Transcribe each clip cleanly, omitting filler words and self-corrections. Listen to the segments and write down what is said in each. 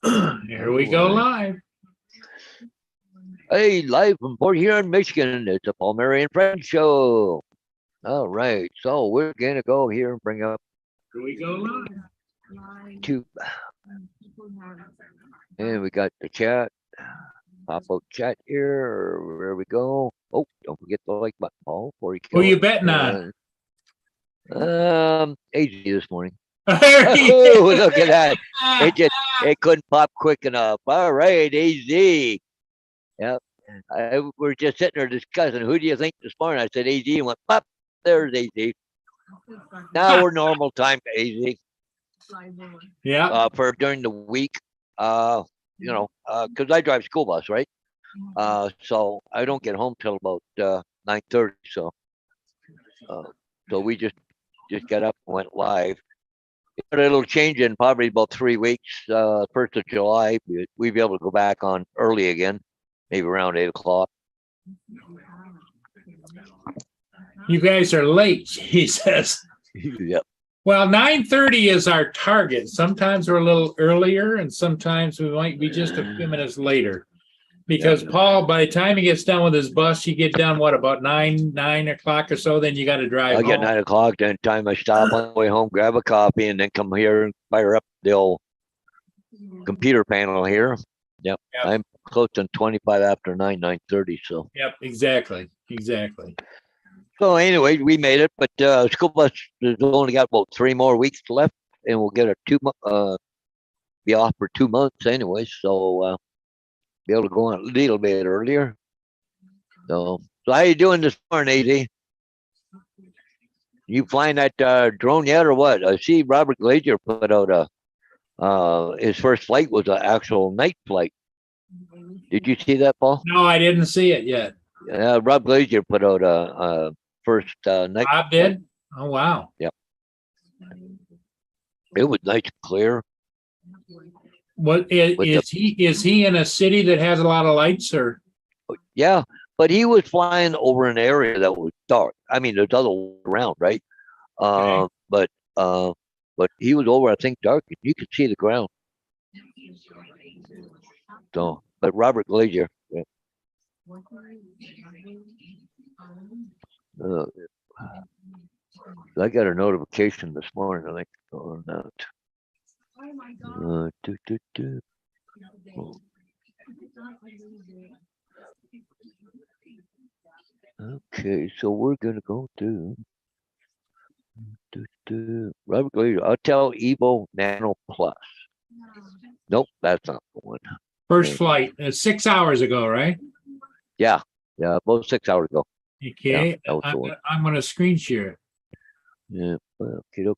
Here we go live. Hey, live from Port Huron, Michigan. It's a Paul Mary and Friends show. All right, so we're gonna go here and bring up Here we go live. two, and we got the chat. Pop up chat here. There we go. Oh, don't forget the like button, Paul, before you Who kill you it. betting on? AZ this morning. There he Oh, is. look at that! It couldn't pop quick enough. All right, AZ. Yep. We're just sitting there discussing who do you think this morning? I said AZ and went pop. There's AZ. Now we're normal time to AZ. Yeah. For during the week, because I drive school bus, right? So I don't get home till about 9:30. So we just got up and went live. But it'll change in probably about 3 weeks. 1st of July, we'll be able to go back on early again, maybe around 8 o'clock. You guys are late, he says. Yep. Well, 9:30 is our target. Sometimes we're a little earlier, and sometimes we might be just a few minutes later. Because Paul, by the time he gets done with his bus, you get done what about 9 o'clock or so? Then you got to drive. I get 9 o'clock. Then time I stop on the way home, grab a coffee, and then come here and fire up the old computer panel here. Yep. I'm close to 25 after 9:30. So. Yep. Exactly. So anyway, we made it, but school bus has only got about 3 more weeks left, and we'll get be off for 2 months anyway. So be able to go on a little bit earlier. So how you doing this morning, AZ? You flying that drone yet, or what? I see Robert Glazier put out his first flight was an actual night flight. Did you see that, Paul? No, I didn't see it yet. Rob Glazier put out a first night. Bob did? Oh wow. Yep. It was nice and clear. What is he in a city that has a lot of lights, or? Yeah, but he was flying over an area that was dark. I mean, there's other around, right? Okay. But he was over, I think, dark. You could see the ground. So, but Robert Glazier. Yeah. I got a notification this morning. I think on that. Okay, so we're gonna go to Robert Glazier. I'll tell Evo Nano Plus. Nope, that's not the one. First flight, 6 hours ago, right? Yeah, about 6 hours ago. Okay, yeah, I'm going to screen share it. Yeah, okay.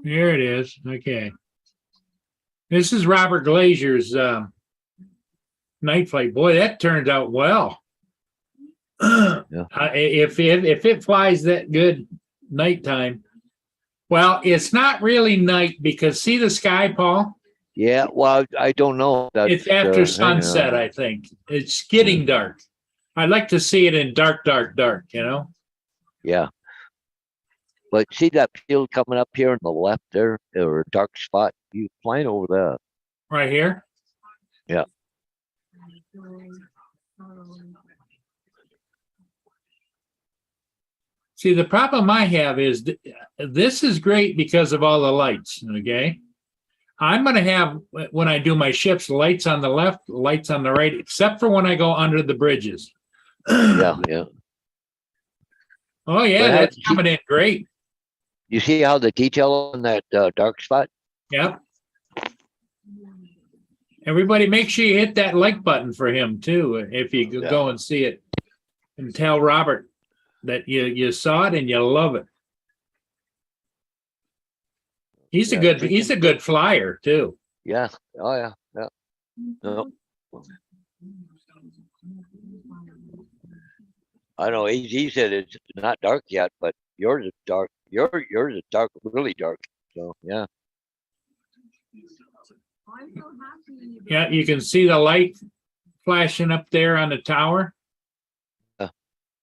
There it is. Okay. This is Robert Glazier's night flight. Boy, that turned out well. Yeah. If it flies that good nighttime, well, it's not really night because see the sky, Paul? Yeah, well, I don't know. It's after sunset, I think. It's getting dark. I'd like to see it in dark, you know? Yeah. But see that field coming up here on the left there, or a dark spot? You flying over that. Right here? Yeah. See, the problem I have is this is great because of all the lights, okay? I'm going to have, when I do my shifts, lights on the left, lights on the right, except for when I go under the bridges. Yeah. Oh, yeah, that's coming in great. You see how the detail on that dark spot? Yep. Everybody, make sure you hit that like button for him, too, if you go and see it. And tell Robert that you saw it and you love it. He's a good flyer too. Yeah. Oh yeah. No. I know AZ said it's not dark yet, but yours is dark. Yours is dark, really dark. So yeah. Yeah, you can see the light flashing up there on the tower.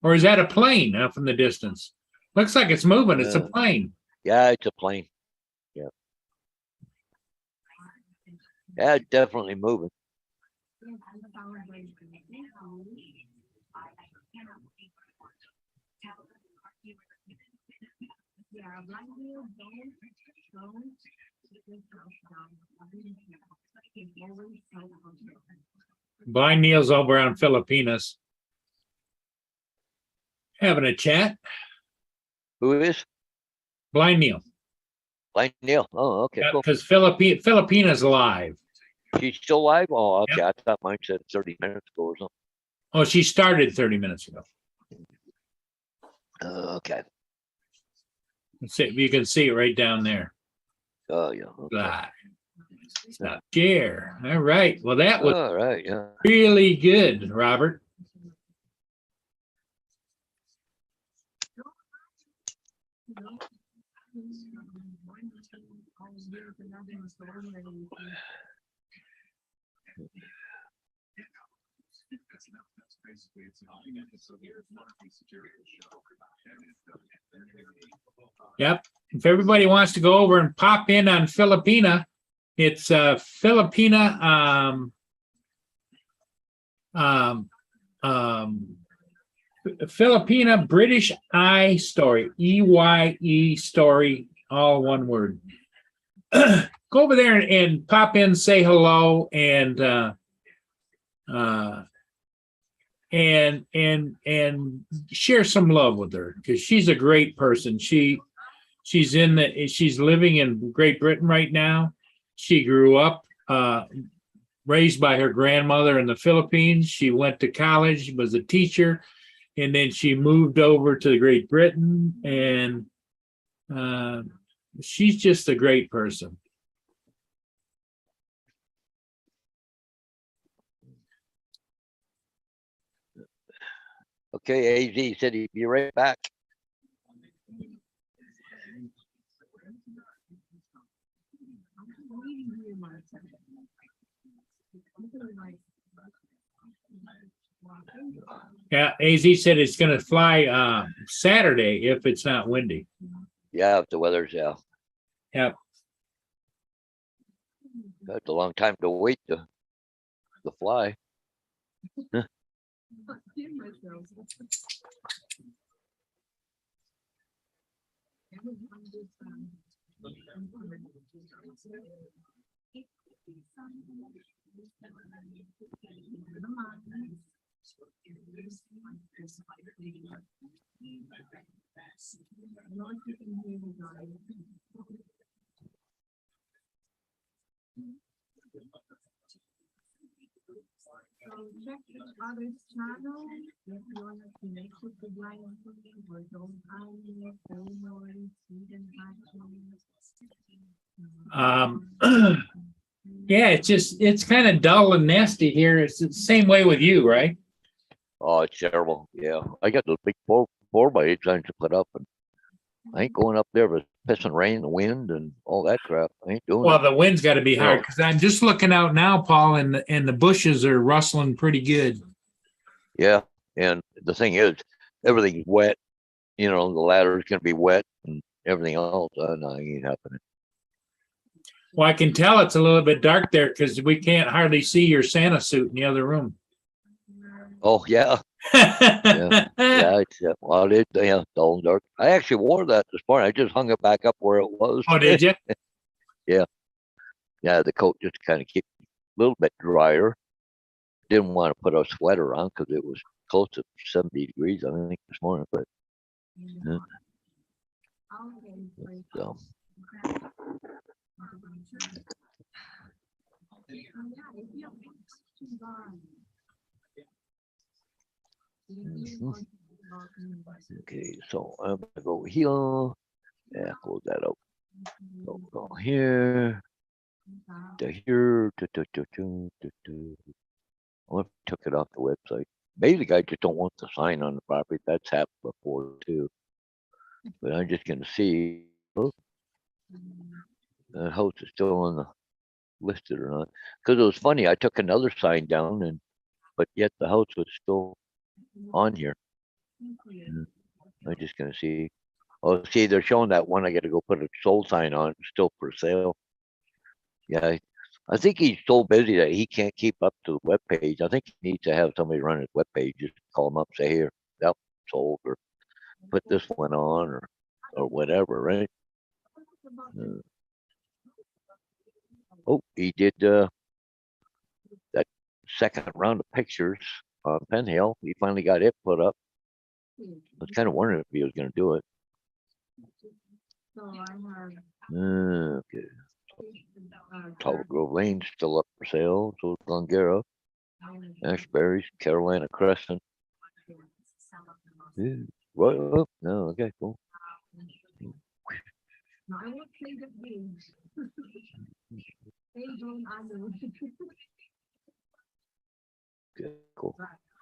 Or is that a plane up in the distance? Looks like it's moving. It's a plane. Yeah, it's a plane. Yeah. Yeah, it's definitely moving. Blind Neil's over on Filipinas. Having a chat. Who is? Blind Neil. Blind Neil. Oh, okay, cool. Because Filipinas live. She's still live? Oh, okay. I thought mine said 30 minutes ago or something. Oh, she started 30 minutes ago. Okay. Let's see, you can see it right down there. Oh, yeah. Okay. Live. Stop share. All right. Well, that was All right. Yeah. really good, Robert. Yep. If everybody wants to go over and pop in on Filipina, it's Filipina Filipina British Eye Story, EYE Story, all one word. Go over there and pop in, say hello, and share some love with her because she's a great person. She's living in Great Britain right now. She grew up raised by her grandmother in the Philippines. She went to college, was a teacher, and then she moved over to Great Britain, and she's just a great person. Okay, AZ said he'd be right back. Yeah, AZ said it's going to fly Saturday if it's not windy. Yeah, if the weather's Yep. That's a long time to wait to fly. Check each other's channel if you want to connect with the blind cooking or don't Yeah, it's kind of dull and nasty here. It's the same way with you, right? Oh, it's terrible. Yeah, I got the big 4x8 signs to put up, and I ain't going up there with pissing rain and wind and all that crap. I ain't doing Well, it. the wind's got to be hard No. because I'm just looking out now, Paul, and the bushes are rustling pretty good. Yeah, and the thing is, everything's wet. You know, the ladder's gonna be wet and everything else. No, it ain't happening. Well, I can tell it's a little bit dark there because we can't hardly see your Santa suit in the other room. Oh yeah, yeah, it's well, it's dull and dark. I actually wore that this morning. I just hung it back up where it was. Oh, did you? Yeah, the coat just kind of kept a little bit drier. Didn't want to put a sweater on because it was close to 70 degrees, I think, this morning. But so. Okay, so I'm gonna go here. Yeah, close that out. So go here. To here. I took it off the website. Maybe the guy just don't want the sign on the property. That's happened before too. But I'm just gonna see. Oh, the house is still on the listed or not. Because it was funny, I took another sign down but yet the house was still on here. I'm just gonna see. Oh, see, they're showing that one. I gotta go put a sold sign on. It's still for sale. Yeah, I think he's so busy that he can't keep up to the webpage. I think he needs to have somebody run his webpage. Just call him up, say, here, that sold, or put this one on, or whatever, right? Oh, he did that second round of pictures on Penn Hill. He finally got it put up. I was kind of wondering if he was going to do it. So I have. Okay. Tower Grove Lane's still up for sale. So is Glengarra, Ashbury's, Carolina Crescent. Yeah. Right. Oh, no, okay, cool. No, I won't play the game. They don't know. Okay, cool.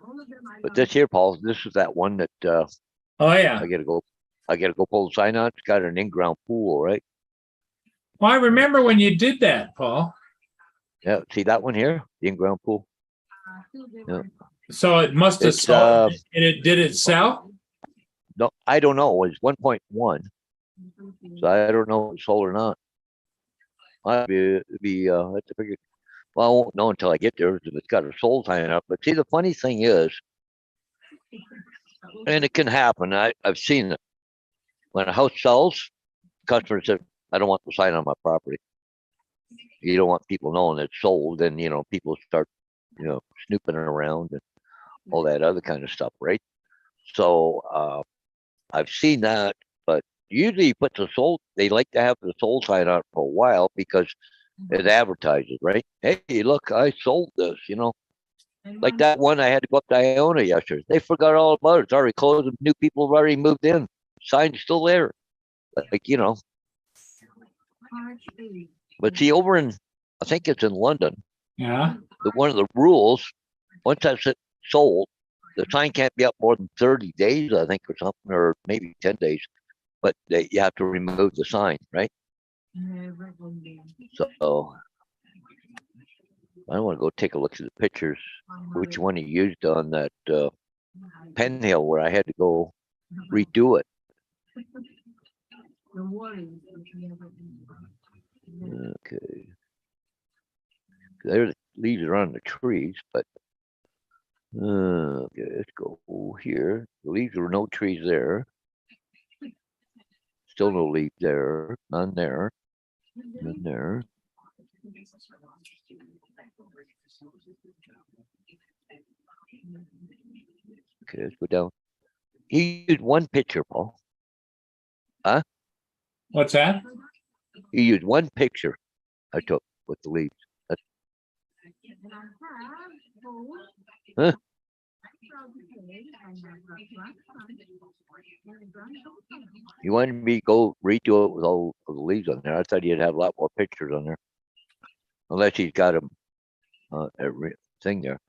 All of them I But love. this here, Paul, this is that one that Oh, yeah. I gotta go pull the sign on. It's got an in-ground pool, right? Well, I remember when you did that, Paul. Yeah, see that one here? The in-ground pool. Still they Yeah. were- So it must have It's, sold. And it did it sell? No, I don't know. It's 1.1. So I don't know if it's sold or not. I'd have to figure. Well, I won't know until I get there if it's got a sold sign up. But see, the funny thing is, and it can happen. I've seen it. When a house sells, customers say, I don't want the sign on my property. You don't want people knowing it's sold, and people start, snooping around and all that other kind of stuff, right? So I've seen that, but usually you put the sold, they like to have the sold sign on for a while because it advertises, right? Hey, look, I sold this, And like one- that one I had to go up to Iona yesterday. They forgot all about it. It's already closed. New people have already moved in. Sign's still there. March 8th. But see, over in, I think it's in London, Yeah. one of the rules, once that's sold, the sign can't be up more than 30 days, I think, or something, or maybe 10 days. But you have to remove the sign, right? Never gonna So I want to go take a look at the pictures, which one he used on that Penn Hill where I had to go redo it. The worries. Okay. There, the leaves are on the trees, but okay, let's go here. The leaves are no trees there. Still no leaves there. None there. None there. Okay, let's go down. He used one picture, Paul. What's that? He used one picture I took with the leaves. Huh? He wanted me to go redo it with all of the leaves on there. I thought he'd have a lot more pictures on there. Unless he's got them every thing there.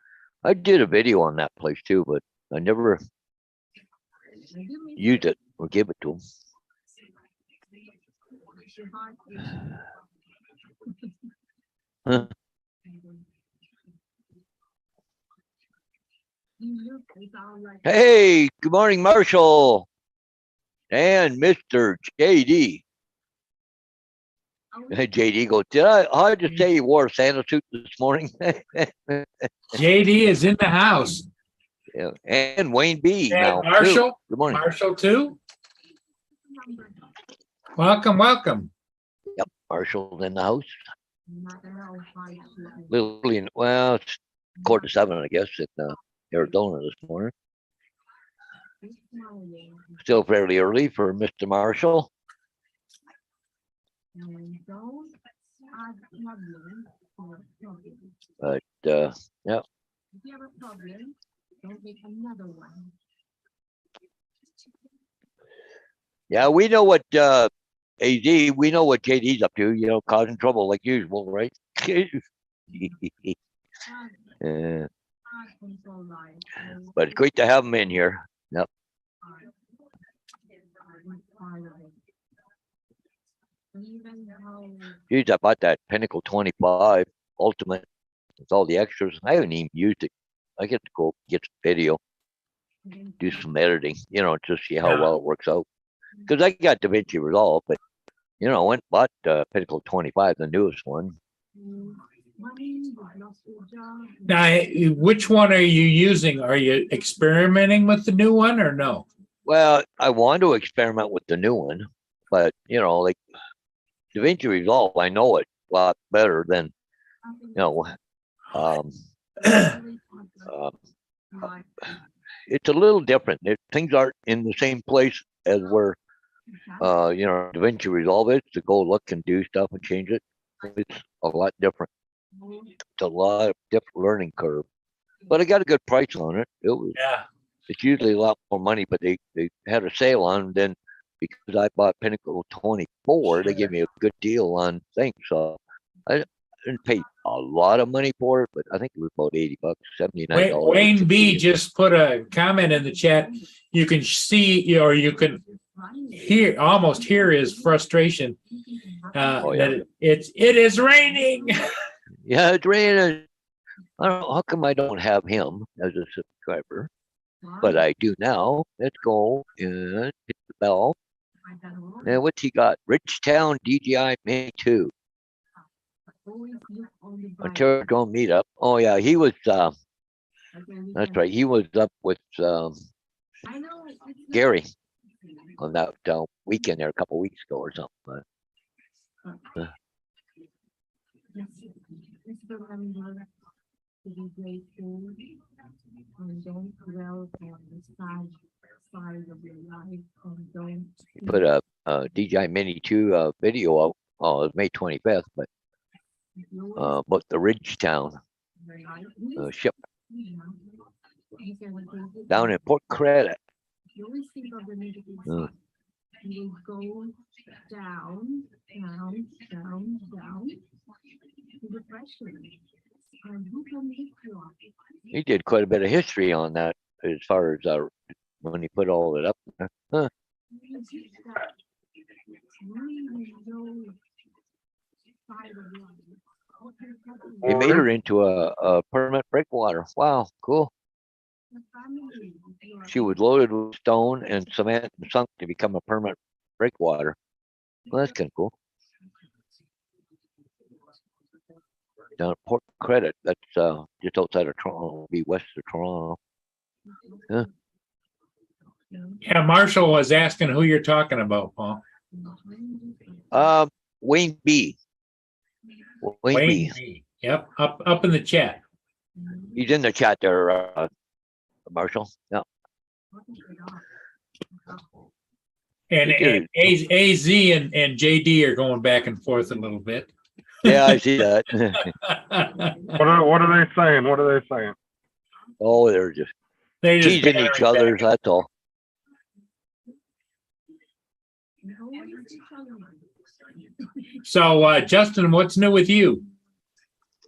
I did a video on that place too, but I never used it or give it to him. Huh. Hey, good morning, Marshall and Mr. JD. JD goes, how'd you say you wore a Santa suit this morning? JD is in the house. Yeah. And Wayne B. And now. too. Marshall, Good morning. Marshall too. Welcome, welcome. Yep, Marshall's in the house. Literally, well, it's 6:45, I guess, in Arizona this morning. Still fairly early for Mr. Marshall. But yeah. If you have a problem, don't make another one. Yeah, we know what AZ, we know what JD's up to, causing trouble like usual, right? Yeah. But it's great to have him in here. Yep. Geez, I bought that Pinnacle 25 Ultimate with all the extras. I haven't even used it. I get to go get some video. do some editing, to see how well it works out. Because I got DaVinci Resolve, but I went and bought Pinnacle 25, the newest one. Now, which one are you using? Are you experimenting with the new one or no? Well, I want to experiment with the new one, but like DaVinci Resolve, I know it a lot better than um, it's a little different. Things aren't in the same place as where DaVinci Resolve is to go look and do stuff and change it. It's a lot different. It's a lot of different learning curve, but I got a good price on it. It's usually a lot more money, but they had a sale on. Then because I bought Pinnacle 24, they gave me a good deal on things. So I didn't pay a lot of money for it, but I think it was about $80, $79. Wayne B just put a comment in the chat. You can see, or you can almost hear his frustration. That it is raining. Yeah, it's raining. I don't know how come I don't have him as a subscriber, but I do now. Let's go and hit the bell. And what's he got? Richtown DJI Mini 2. Ontario Drone Meetup. Oh yeah, he was. That's right. He was up with Gary on that weekend there a couple weeks ago or something. Put a DJI Mini 2 video out. Oh, it was May 25th, but about the Ridgetown ship down in Port Credit. You will go down to the pressure. And who can lift you up? He did quite a bit of history on that as far as when he put all it up there. Huh. He made her into a permanent breakwater. Wow, cool. She was loaded with stone and cement and sunk to become a permanent breakwater. Well, that's kind of cool. Down at Port Credit, that's just outside of Toronto, be west of Toronto. Yeah. Yeah, Marshall was asking who you're talking about, Paul. Wayne B. Wayne B. Yep, up in the chat. He's in the chat there, Marshall. Yeah. And AZ and JD are going back and forth a little bit. Yeah, I see that. What are they saying? What are they saying? Oh, they're just teasing each other. That's all. So, Justin, what's new with you?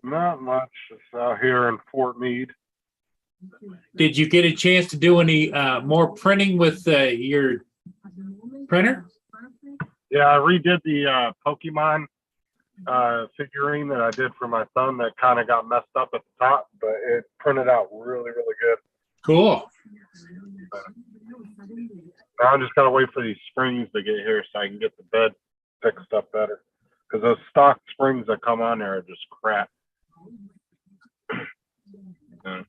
Not much. It's out here in Fort Meade. Did you get a chance to do any more printing with your printer? Yeah, I redid the Pokemon figurine that I did for my son that kind of got messed up at the top, but it printed out really, really good. Cool. Now I'm just gotta wait for these springs to get here so I can get the bed fixed up better. Because those stock springs that come on there are just crap. Yeah.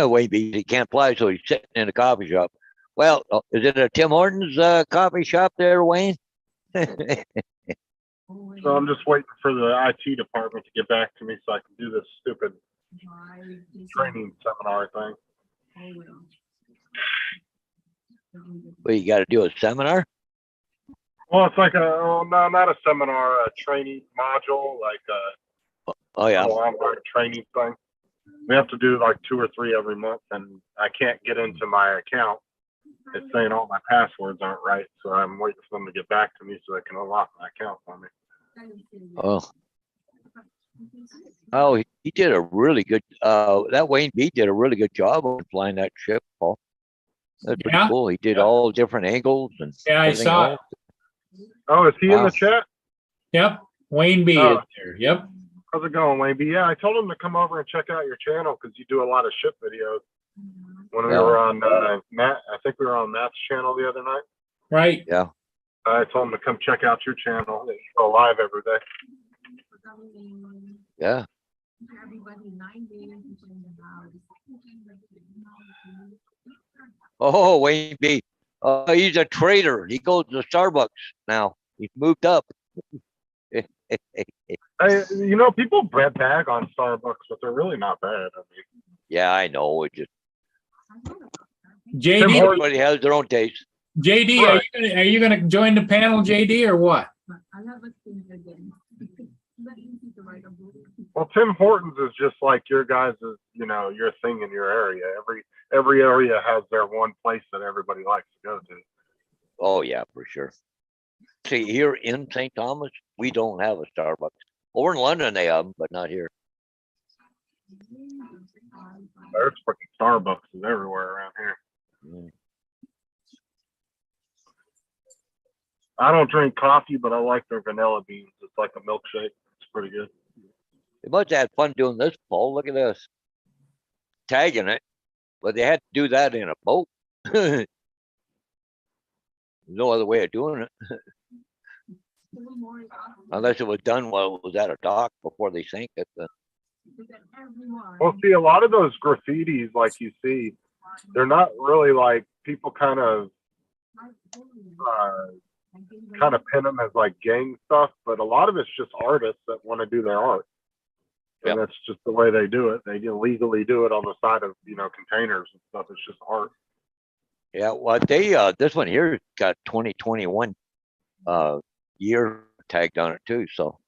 Wait, he can't fly, so he's sitting in a coffee shop. Well, is it a Tim Hortons coffee shop there, Wayne? So I'm just waiting for the IT department to get back to me so I can do this stupid training seminar thing. Well, you got to do a seminar? Well, it's like no, not a seminar, a training module, like Oh yeah. online training thing. We have to do like 2 or 3 every month, and I can't get into my account. It's saying all my passwords aren't right, so I'm waiting for them to get back to me so they can unlock my account for me. Oh, he did a really good. That Wayne B did a really good job of flying that ship, Paul. That's pretty cool. He did all different angles and I saw it. Oh, is he in Wow. the chat? Yep, Wayne B is Oh. there. Yep. How's it going, Wayne B? Yeah, I told him to come over and check out your channel because you do a lot of ship videos. When we Yeah. were on Matt, I think we were on Matt's channel the other night. Right. Yeah. I told him to come check out your channel. You go live every day. Yeah. Everybody 9 days in the house. Oh, Wayne B. He's a trader. He goes to Starbucks now. He's moved up. Hey, you know, people bag on Starbucks, but they're really not bad. I mean, Yeah, I know. It just JD, Tim Hortons- everybody has their own taste. JD, are you gonna join the panel, JD, or what? I have a thing again. But easy to write a book. well, Tim Hortons is just like your guys' you know, your thing in your area. Every area has their one place that everybody likes to go to. Oh yeah, for sure. See, here in St. Thomas, we don't have a Starbucks. Over in London, they have them, but not here. There's freaking Starbucks is everywhere around here. Mm. I don't drink coffee, but I like their vanilla beans. It's like a milkshake. It's pretty good. They must have had fun doing this, Paul. Look at this. Tagging it. But they had to do that in a boat. There's no other way of doing it. Unless it was done while it was at a dock before they sank it. Well, see, a lot of those graffitis, like you see, they're not really like people kind of pin them as like gang stuff, but a lot of it's just artists that want to do their art. And Yep. that's just the way they do it. They illegally do it on the side of, you know, containers and stuff. It's just art. Yeah, well, they this one here got 2021 year tagged on it too. So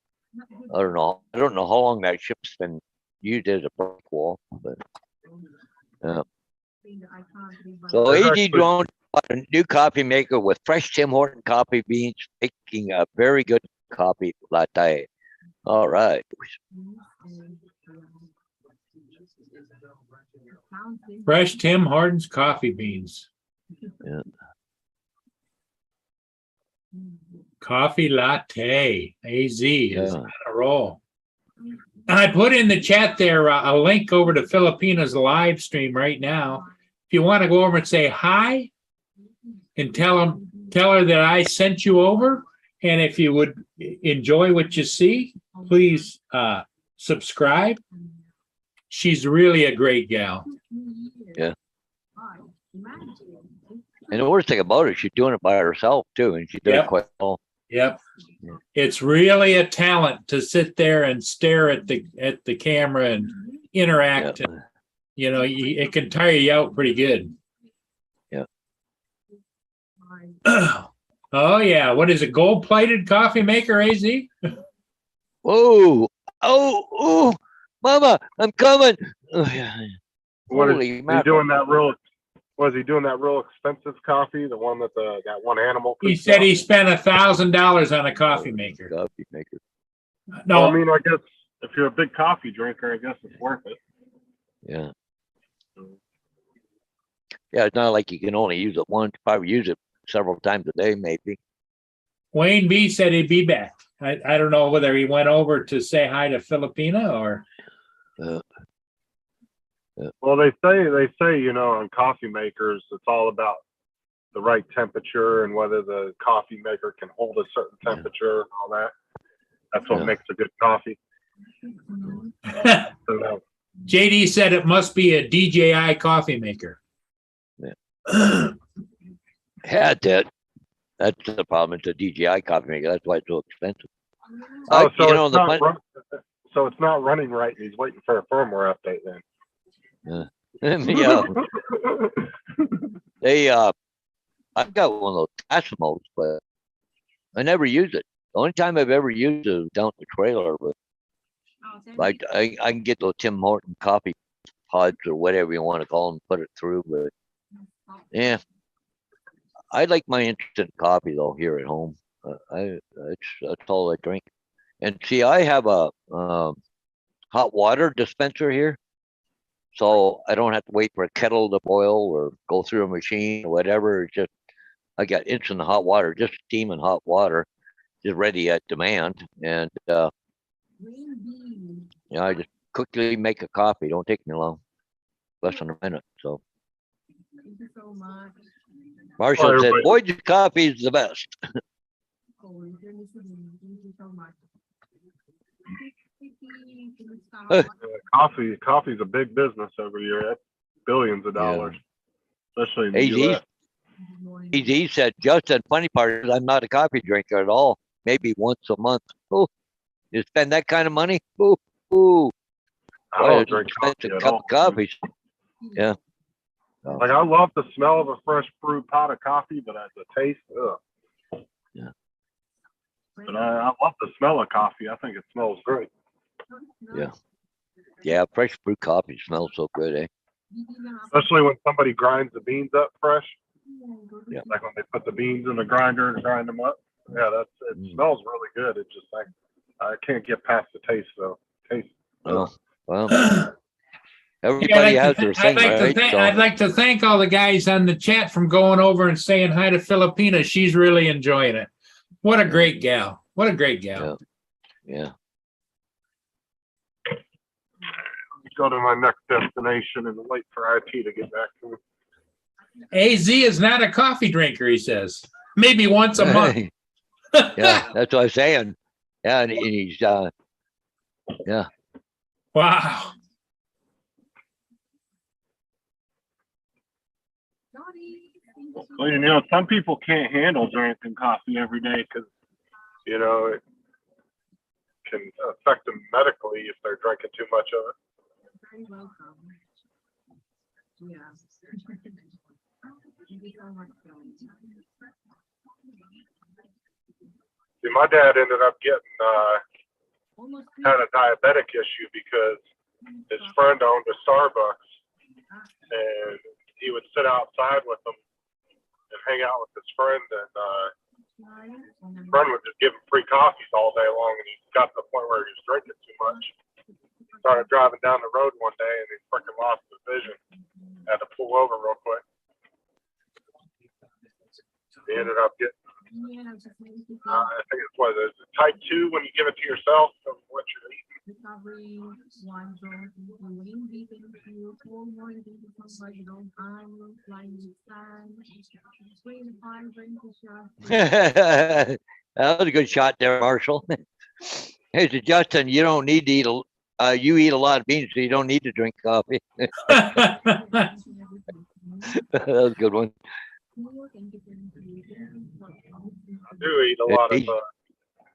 I don't know. I don't know how long that ship's been used as a brick wall, but so There's AG actually- Drone bought a new coffee maker with fresh Tim Horton coffee beans, making a very good coffee latte. All right. Fresh Tim Hortons coffee beans. Yeah. Coffee latte, AZ is Yeah. on a roll. I put in the chat there a link over to Filipinas live stream right now. If you want to go over and say hi and tell her that I sent you over, and if you would enjoy what you see, please subscribe. She's really a great gal. Yeah. And the worst thing about it, she's doing it by herself too, and she did Yep. it quite well. Yep. It's really a talent to sit there and stare at the camera and interact. Yeah. You know, it can tire you out pretty good. Yeah. Oh yeah, what is it? Gold-plated coffee maker, AZ? Whoa! Oh! Mama, I'm coming! Oh, yeah. What is Holy he mackerel. doing that real? Was he doing that real expensive coffee? The one that that one animal? He cooks said up? he spent $1,000 on a coffee maker. Coffee maker. Well, No, I mean, I guess if you're a big coffee drinker, I guess it's worth it. Yeah. Yeah, it's not like you can only use it once. Probably use it several times a day, maybe. Wayne B said he'd be back. I don't know whether he went over to say hi to Filipina or Well, they say, you know, on coffee makers, it's all about the right temperature and whether the coffee maker can hold a certain Yeah. temperature and all that. That's what Yeah. makes a good coffee. So, JD said it must be a DJI coffee maker. Yeah, that's the problem. It's a DJI coffee maker. That's why it's so expensive. oh, so, you know, it's the not fun- so it's not running right. And he's waiting for a firmware update then. yeah, they I've got one of those Tassimo's, but I never use it. The only time I've ever used it was down at the trailer, but I can get those Tim Horton coffee pods or whatever you want to call them, put it through, but yeah. I like my instant coffee though here at home. That's all I drink. And see, I have a hot water dispenser here, so I don't have to wait for a kettle to boil or go through a machine or whatever. It's just I got instant hot water, just steaming hot water. just ready at demand. And, Green bean. I just quickly make a coffee. Don't take me long, less than a minute. So Thank you so much. Marshall said, everybody. Boyd's coffee is the best. Oh, you're listening. Thank you so much. Vicky, can you stop? Coffee's a big business over here. That's billions of dollars, especially in the AZ, US. Good morning. AZ said, Justin, funny part is I'm not a coffee drinker at all. Maybe once a month. Oh, you spend that kind of money? Ooh, ooh. I Boy, don't it's drink coffee expensive at cup all. of coffee. Yeah. Like I love the smell of a fresh brewed pot of coffee, but the taste, ugh. But I love the smell of coffee. I think it smells great. Yeah. Yeah, fresh brewed coffee smells so good, eh? Especially when somebody grinds the beans up fresh. Yeah. Like when they put the beans in the grinder and grind them up. Yeah, it Mm. smells really good. It's just like I can't get past the taste though. Taste. Well, well, Yeah, everybody has their thing, right? I'd So, like to thank all the guys on the chat from going over and saying hi to Filipina. She's really enjoying it. What a great gal. What a great gal. yeah. Go to my next destination and wait for IT to get back to me. AZ is not a coffee drinker, he says. Maybe once a month. Yeah, that's what I'm saying. Yeah, and he's, Wow. Johnny, thank you so Well, you know, some people can't handle drinking coffee every day because, you know, it can affect them medically if they're drinking too much of it. Very welcome. Yeah. Thank you so much, Johnny. See, my dad ended up getting Almost had a diabetic issue because his friend owned a Starbucks and he would sit outside with him and hang out with his friend, and his friend would just give him free coffees all day long, and he got to the point where he was drinking too much. Started driving down the road one day and he freaking lost his vision. Had to pull over real quick. He ended up getting I think it's what is it, type 2 when you give it to yourself of what you're eating. Recovery, one zone, Wayne, we thank you, 4 more, thank you so much, don't time, flying with sun, swing fire, bring the shot. That was a good shot there, Marshall. Hey, so Justin, you don't need to eat you eat a lot of beans, so you don't need to drink coffee. That was a good one. I do eat a lot of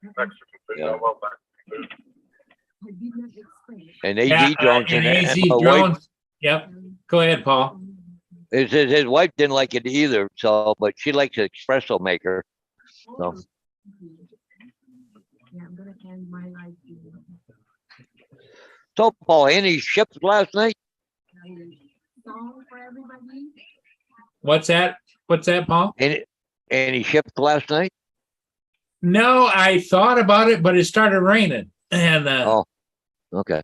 Mexican food. Yeah. I love Mexican food. And AZ Yeah, Jones and and AZ my wife, Jones. Yep. Go ahead, Paul. his wife didn't like it either, so but she likes an espresso maker. So Yeah, I'm gonna end my life here. so Paul, any ships last night? Song for everybody. What's that? What's that, Paul? Any ships last night? No, I thought about it, but it started raining. And Oh, okay.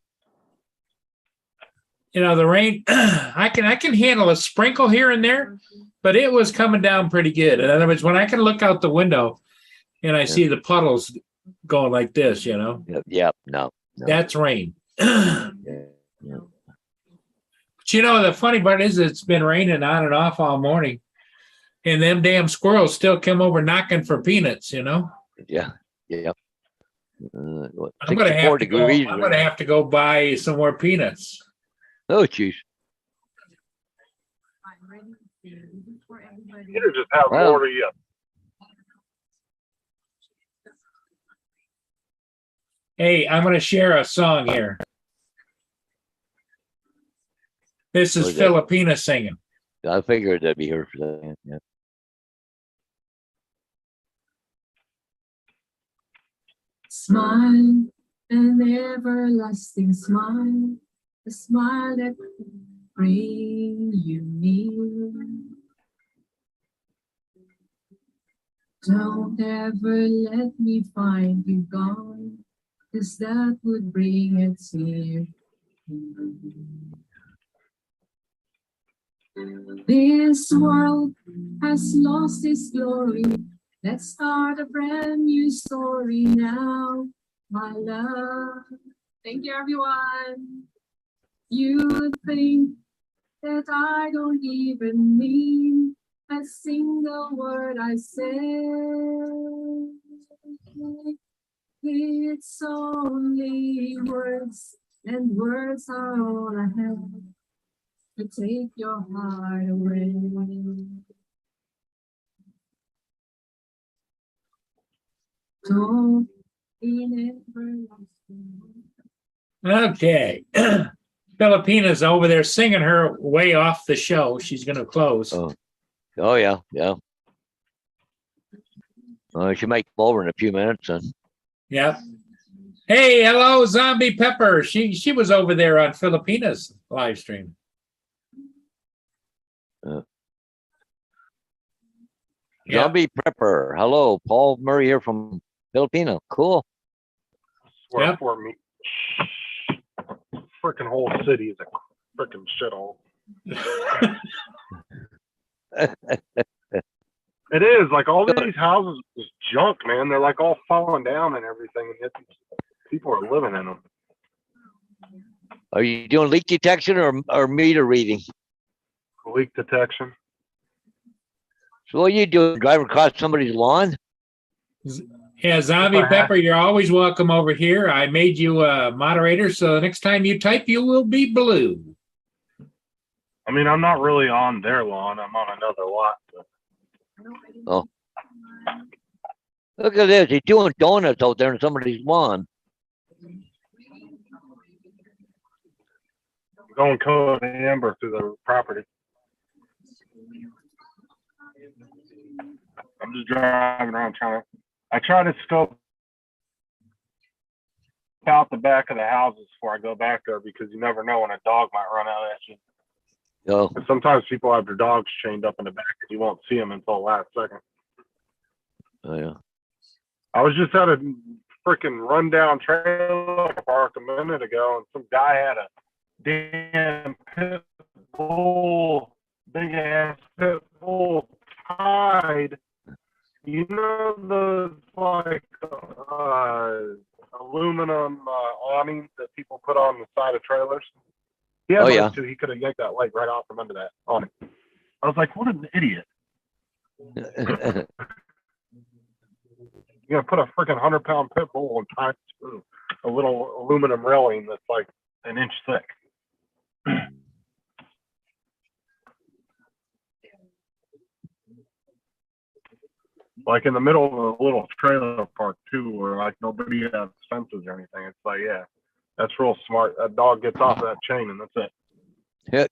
you know, the rain I can handle a sprinkle here and there, but it was coming down pretty good. In other words, when I can look out the window and I see the puddles going like this, you know, Yep. No. that's rain. Yeah. But you know, the funny part is it's been raining on and off all morning. And them damn squirrels still come over knocking for peanuts, you know. Yeah. What, I'm gonna 64 have to go. degrees. I'm gonna have to go buy some more peanuts. Oh, jeez. I'm ready to see. This is for everybody. You just have Well. more to you. Hey, I'm gonna share a song here. This is What is that? Filipina singing. I figured that'd be her for that. Yeah. Smile, an everlasting smile, a smile that will bring you near. Don't ever let me find you gone, 'cause that would bring a tear. This world has lost its glory, Let's start a brand new story now, my love. Thank you, everyone. You think that I don't even mean a single word I say. It's only words, and words are all I have to take your heart away. Don't be never Okay. Filipina's over there singing her way off the show. She's going to close. Oh yeah, yeah. She might come over in a few minutes and Yep. Hey, hello, Zombie Pepper. She was over there on Filipina's live stream. Yeah. Zombie Prepper. Hello, Paul Murray here from Filipino. Cool. Swear Yep. for me. Freaking whole city is a freaking shithole. It is like all these houses is junk, man. They're like all falling down and everything, and yet people are living in them. Are you doing leak detection or meter reading? Leak detection. So what are you doing? Driving across somebody's lawn? Yeah, Zombie Pepper, you're always welcome over here. I made you a moderator, so the next time you type, you will be blue. I mean, I'm not really on their lawn. I'm on another lot. But Oh. Look at this. He's doing donuts out there in somebody's lawn. going code amber through the property. I'm just driving around I try to scope out the back of the houses before I go back there because you never know when a dog might run out at you. Oh, And sometimes people have their dogs chained up in the back and you won't see them until the last second. oh yeah. I was just at a freaking rundown trailer park a minute ago, and some guy had a damn pit bull, big ass pit bull tied. You know the like aluminum awnings that people put on the side of trailers? He had Oh, those yeah. too. He could have yanked that leg right off from under that awning. I was like, what an idiot. You're gonna put a freaking 100-pound pit bull and tie it to a little aluminum railing that's like an inch thick. Like in the middle of a little trailer park too, where like nobody has fences or anything. It's like, yeah, that's real smart. That dog gets off that chain and that's it. Yeah.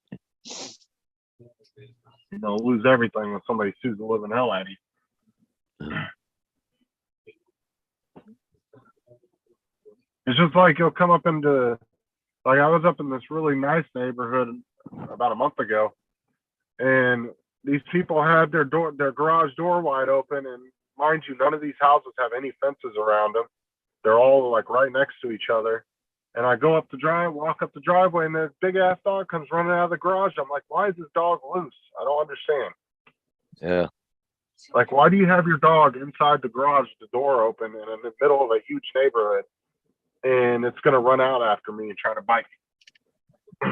You know, lose everything when somebody sues the living hell out of you. It's just like you'll come up into, like I was up in this really nice neighborhood about a month ago, and these people had their garage door wide open, and mind you, none of these houses have any fences around them. They're all like right next to each other. And I go up the walk up the driveway, and this big ass dog comes running out of the garage. I'm like, why is this dog loose? I don't understand. Yeah. Like, why do you have your dog inside the garage, the door open, and in the middle of a huge neighborhood, and it's gonna run out after me and try to bite me?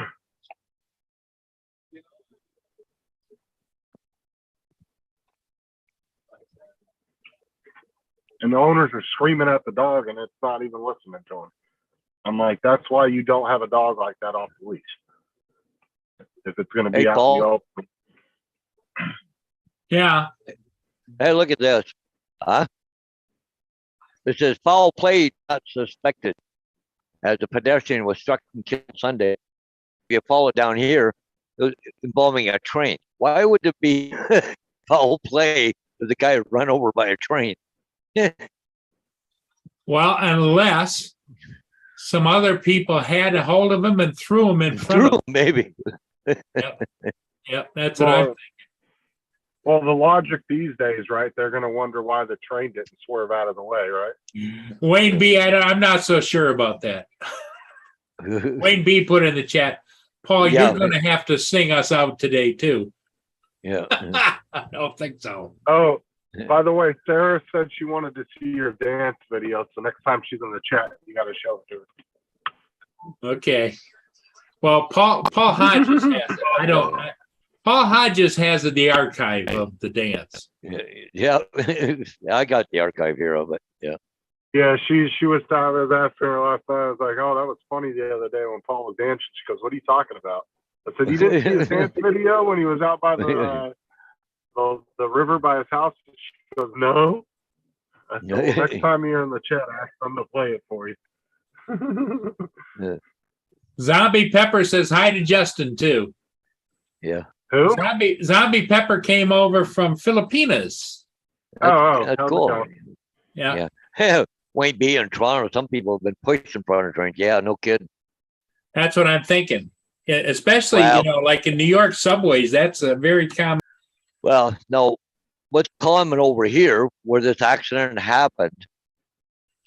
And the owners are screaming at the dog, and it's not even listening to them. I'm like, that's why you don't have a dog like that off the leash. If it's going to be Hey, out Paul. in the open. Yeah. Hey, look at this. Huh? It says foul play not suspected as a pedestrian was struck and killed Sunday. If you follow down here, it was involving a train. Why would it be foul play if the guy run over by a train? Well, unless some other people had a hold of him and threw him in front of him. Maybe. Yep, that's what I'm thinking. Well, the logic these days, right? They're going to wonder why the train didn't swerve out of the way, right? Wayne B, I'm not so sure about that. Wayne B put in the chat, Paul, Yeah, you're going to have to sing us out today too. Yeah. I don't think so. Oh, By the way, Sarah said she wanted to see your dance video, so next time she's in the chat, you got to show it to her. Okay. Well, Paul Hodges has it. Paul Hodges has the archive of the dance. Yeah, I got the archive here of it. Yeah. Yeah, she was asking her last night. I was like, oh, that was funny the other day when Paul was dancing. She goes, what are you talking about? I said, you didn't see his dance video when he was out by the river by his house? She goes, no. I said, well, next time you're in the chat, ask them to play it for you. Yeah. Zombie Pepper says hi to Justin too. Yeah. Who? Zombie Pepper came over from Filipinas. That's how's it cool. going? Yeah. Yeah. Wayne B in Toronto, some people have been pushing front of trains. Yeah, no kidding. That's what I'm thinking. Yeah, especially, Wow. like in New York subways, that's a very common. Well, no, what's common over here where this accident happened,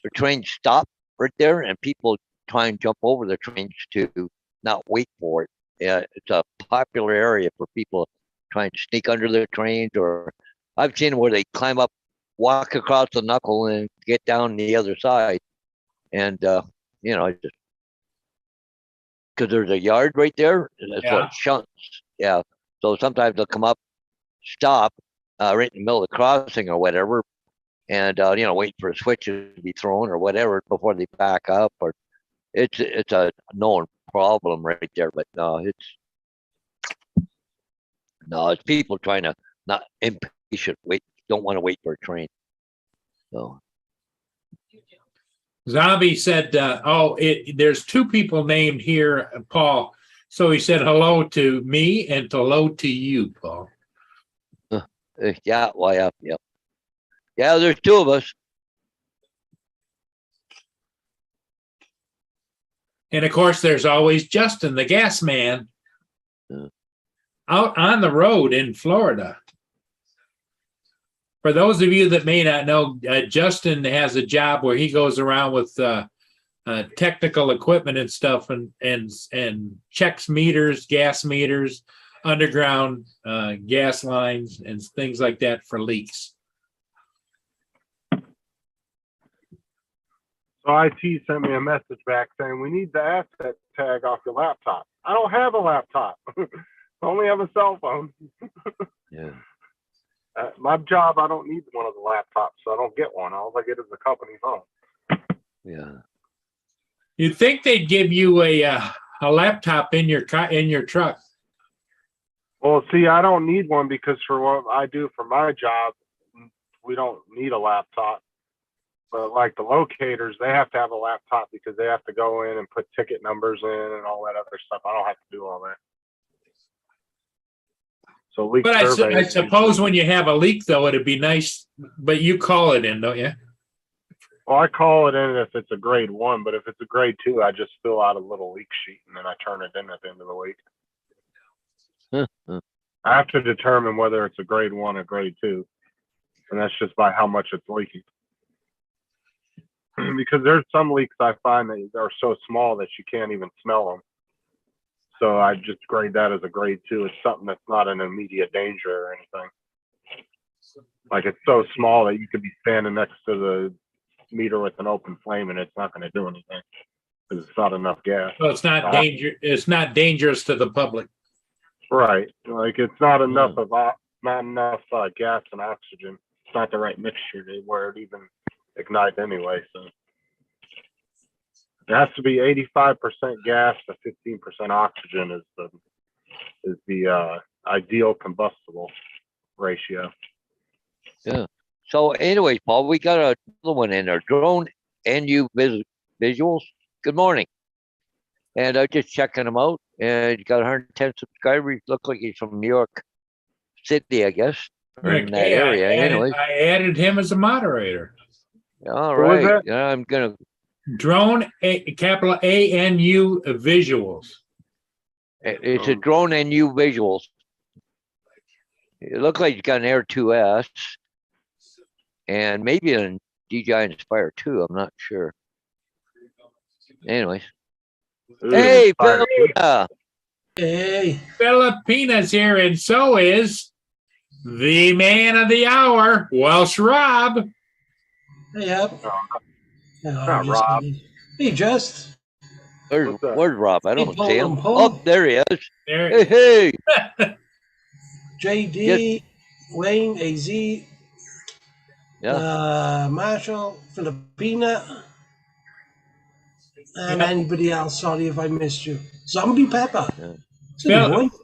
the train stopped right there and people try and jump over the trains to not wait for it. Yeah, it's a popular area for people trying to sneak under the trains, or I've seen where they climb up, walk across the knuckle and get down the other side. And, just because there's a yard right there, and that's Yeah. what shunts. Yeah. So sometimes they'll come up, stop right in the middle of the crossing or whatever, and wait for a switch to be thrown or whatever before they back up. Or it's a known problem right there. But it's people trying to not impatient, don't want to wait for a train. So Zombie said, there's two people named here, Paul. So he said hello to me and hello to you, Paul. yeah, well, yeah. Yeah, there's two of us. And of course, there's always Justin, the gas man, out on the road in Florida. For those of you that may not know, Justin has a job where he goes around with technical equipment and stuff and checks meters, gas meters, underground gas lines, and things like that for leaks. So IT sent me a message back saying, we need the asset tag off your laptop. I don't have a laptop. I only have a cell phone. Yeah. My job, I don't need one of the laptops, so I don't get one. All I get is a company phone. Yeah. You'd think they'd give you a laptop in your truck. Well, see, I don't need one because for what I do for my job, we don't need a laptop. But like the locators, they have to have a laptop because they have to go in and put ticket numbers in and all that other stuff. I don't have to do all that. So leak But survey. I suppose when you have a leak, though, it'd be nice. But you call it in, don't you? Well, I call it in if it's a grade 1, but if it's a grade 2, I just fill out a little leak sheet and then I turn it in at the end of the week. I have to determine whether it's a grade 1 or grade 2, and that's just by how much it's leaking. Because there's some leaks I find that are so small that you can't even smell them. So I just grade that as a grade 2. It's something that's not an immediate danger or anything. Like it's so small that you could be standing next to the meter with an open flame and it's not going to do anything because it's not enough gas. Well, it's not It's not dangerous to the public. Right. Like it's not enough gas and oxygen. It's not the right mixture to where it even ignite anyway. So it has to be 85% gas to 15% oxygen is the ideal combustible ratio. Yeah. So anyways, Paul, we got another one in there. Drone NU Visuals. Good morning. And I'm just checking him out. And he's got 110 subscribers. Looks like he's from New York City, I guess. Or in that area. Anyways. I added him as a moderator. All Who was right. that? I'm gonna Drone, capital ANU Visuals. it's a Drone NU Visuals. It looks like he's got an Air 2S. And maybe a DJI Inspire 2. I'm not sure. Anyways. Ooh, Hey, Inspire. Phil. Hey, Filipinas here, and so is the man of the hour, Welsh Rob. Hey, up. not Rob. Hey, just. Where's, What's that? where's Rob? I don't Hey, see him. Paul. Oh, there he is. There, Hey, hey. JD, Wayne, AZ, Yeah. Marshall, Filipina, and Yep. anybody else. Sorry if I missed you. Zombie Pepper. Yeah. Silly boy.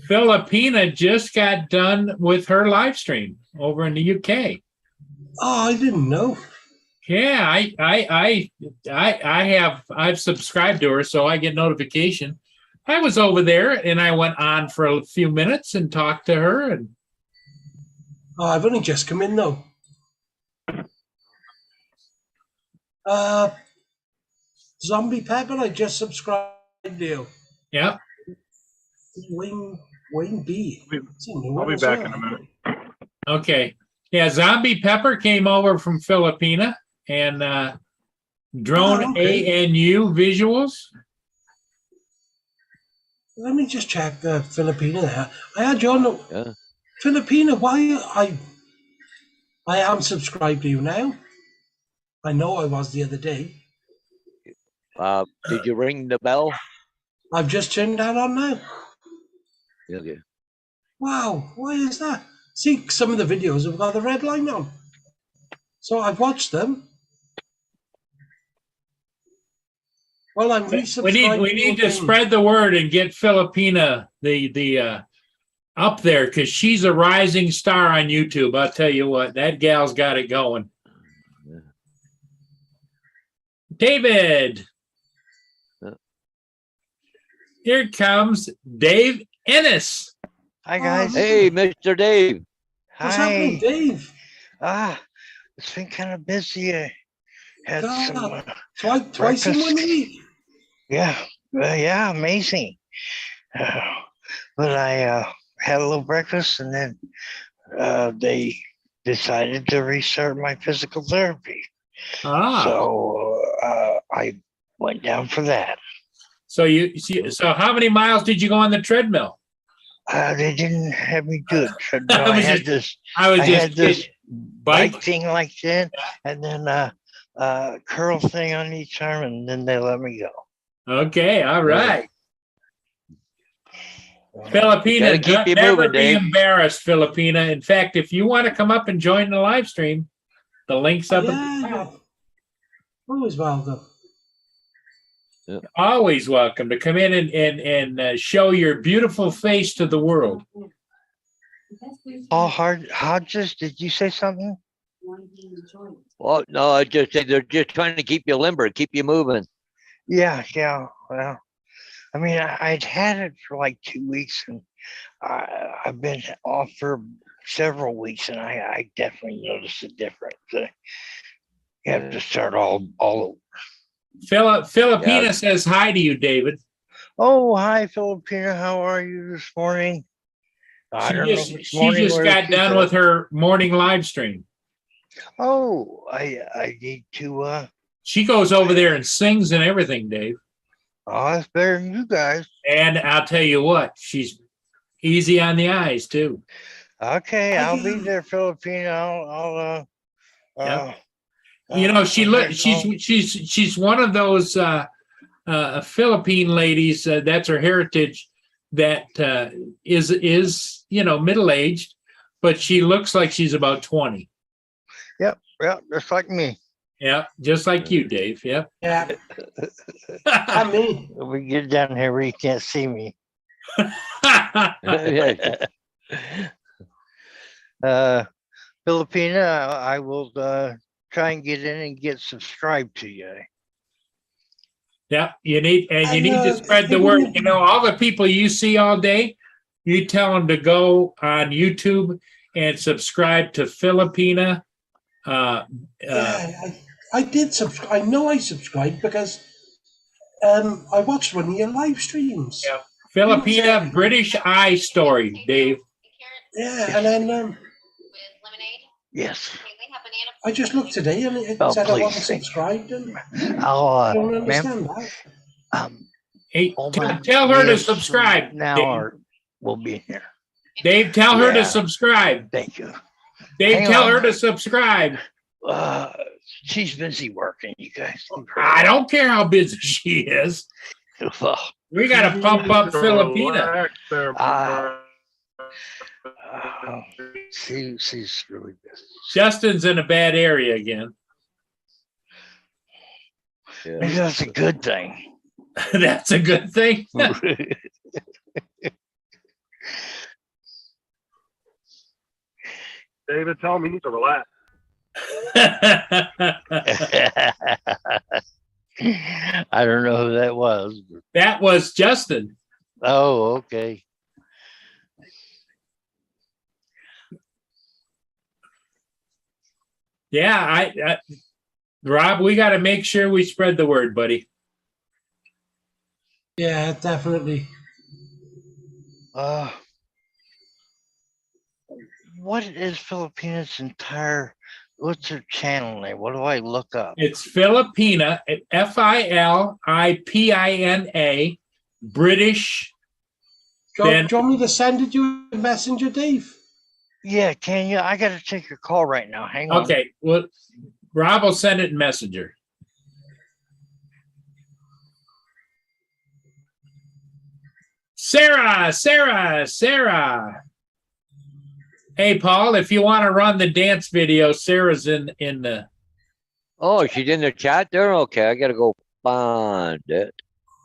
Filipina just got done with her live stream over in the UK. Oh, I didn't know. Yeah, I've subscribed to her, so I get notification. I was over there and I went on for a few minutes and talked to her, and Oh, I've only just come in though. Zombie Pepper, I just subscribed to you. yeah. Wayne B. It's a new I'll one be as back well. in a minute. Okay. Yeah, Zombie Pepper came over from Filipina and Drone Oh, okay. ANU Visuals. Let me just check the Filipina there. I had you on the Yeah. Filipina. Why I am subscribed to you now. I know I was the other day. Did you ring the bell? I've just turned that on now. Okay. Wow, why is that? See, some of the videos have got the red line on. So I've watched them. Well, I'm resubscribed. We need to spread the word and get Filipina the up there because she's a rising star on YouTube. I'll tell you what, that gal's got it going. Yeah. David. Yeah. Here comes Dave Ennis. Hi guys. Hey, Mr. Dave. What's happening, Hi. Dave? It's been kind of busy. I had God. some, Twice in 1 breakfast. week. yeah, amazing. But I had a little breakfast and then they decided to restart my physical therapy. Ah, So I went down for that. so so how many miles did you go on the treadmill? They didn't have me do it. So, I I was had just- this I was I just had this kidding. bike Bike. thing like that, and then curl thing on each arm, and then they let me go. Okay, all right. Gotta Filipina, keep you never moving, be Dave. embarrassed, Filipina. In fact, if you want to come up and join the live stream, the link's up. Yeah. Always welcome. Always welcome to come in and show your beautiful face to the world. Paul Hodges, did you say something? Well, no, I just said they're just trying to keep you limber, keep you moving. Yeah. Well, I mean, I'd had it for like 2 weeks, and I've been off for several weeks, and I definitely noticed a difference. You have to start all over. Filipina Yeah. says hi to you, David. Oh, hi, Filipina. How are you this morning? I don't know if it's She morning just or got it's done evening. with her morning live stream. Oh, I need to. She goes over there and sings and everything, Dave. Oh, that's better than you guys. And I'll tell you what, she's easy on the eyes too. Okay, I'll be there, Filipina. I'll Yep. You know, she's one of those Philippine ladies. That's her heritage. That is middle aged, but she looks like she's about 20. Yep, just like me. Yeah, just like you, Dave. Yep. Yeah, I mean, We get down here where you can't see me. Yeah. Filipina, I will try and get in and get subscribed to you. Yeah, you need I to spread the word. You know, all the people you see all day, you tell them to go on YouTube and subscribe to Filipina. yeah, I did subscribe. I know I subscribed because I watched one of your live streams. Yeah. Filipina British Eye Story, Dave. Yeah, and then Yes, I just looked today and it Oh, said I please, wasn't thank you. subscribed, and I I'll don't ma'am. understand that. Hey, All my tell her to meals subscribe. now Dave. will be here. Dave, tell her to Yeah. subscribe. Thank you. Dave, Hang tell on. her to subscribe. She's busy working, you guys. I don't care how busy she is. Well, We got to pump up Filipina. Relax there, Ah. Brian. she's really busy. Justin's in a bad area again. Maybe Yeah. that's a good thing. That's a good thing. David, tell him he needs to relax. I don't know who that was. That was Justin. Oh, okay. Yeah, Rob, we got to make sure we spread the word, buddy. Yeah, definitely. What is Filipinas entire? What's her channel name? What do I look up? It's Filipina, Filipina, British. Do you Then- want me to send it you a messenger, Dave? Yeah, can you? I got to take your call right now. Hang on. Okay, well, Rob will send it in Messenger. Sarah. Hey, Paul, if you want to run the dance video, Sarah's in the. Oh, she's in the chat there? Okay, I gotta go find it.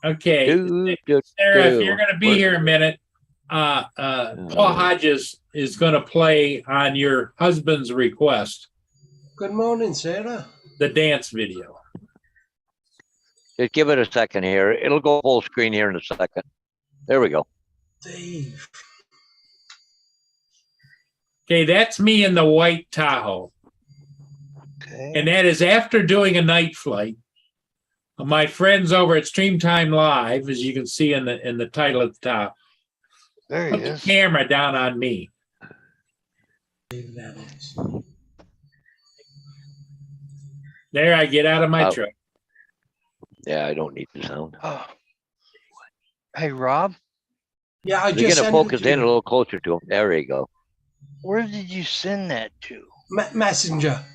Okay, Sarah, if you're going to be here a minute, Paul Hodges is going to play on your husband's request Good morning, Sarah. the dance video. Just give it a second here. It'll go full screen here in a second. There we go. Dave. Okay, that's me in the white Tahoe. Okay. And that is after doing a night flight. My friends over at Streamtime Live, as you can see in the title at the top, There he put the is. camera down on me. Dave that is. There I get out of my Oh. truck. Yeah, I don't need the sound. Oh. Hey, Rob, Yeah, I You're just gonna sent focus it to in a you. little closer to him. There you go. where did you send that to? Messenger.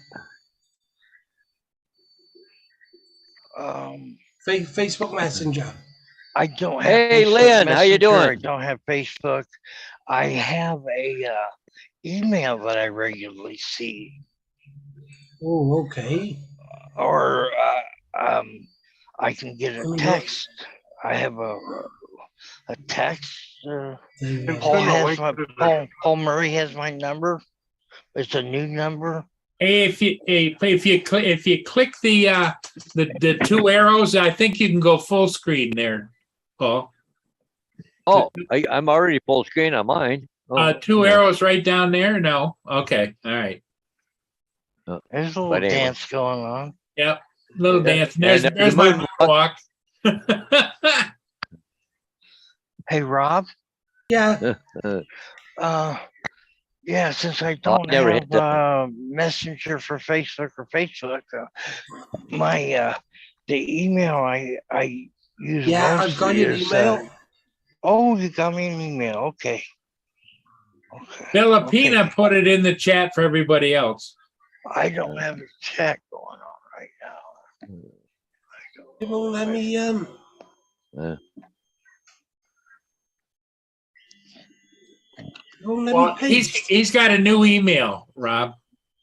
Facebook Messenger. I don't have. Hey, Facebook Lynn, how you Messenger. I doing? don't have Facebook. I have a email that I regularly see, Oh, okay. or I can get a Oh, yeah. text. I have a text. Dave that Paul Send a has link my to the- Paul Murray has my number. It's a new number. Hey, if you click the two arrows, I think you can go full screen there, Paul. Oh, I'm already full screen on mine. Oh, Two yeah. arrows right down there. No, okay, all right. There's a little But anyway. dance going on. Yep, little Yeah, dance. There's and there's the my moonwalk. moonwalk. Hey, Rob. Yeah, Yeah, since I I don't never hit have Messenger for Facebook or Facebook, my the email I use. yeah, I've mostly got your is, email. oh, you got me an email. Okay. Okay. Filipina Okay. put it in the chat for everybody else. I don't have a chat going on right now. You won't let me you won't let Well, me paste. he's got a new email, Rob.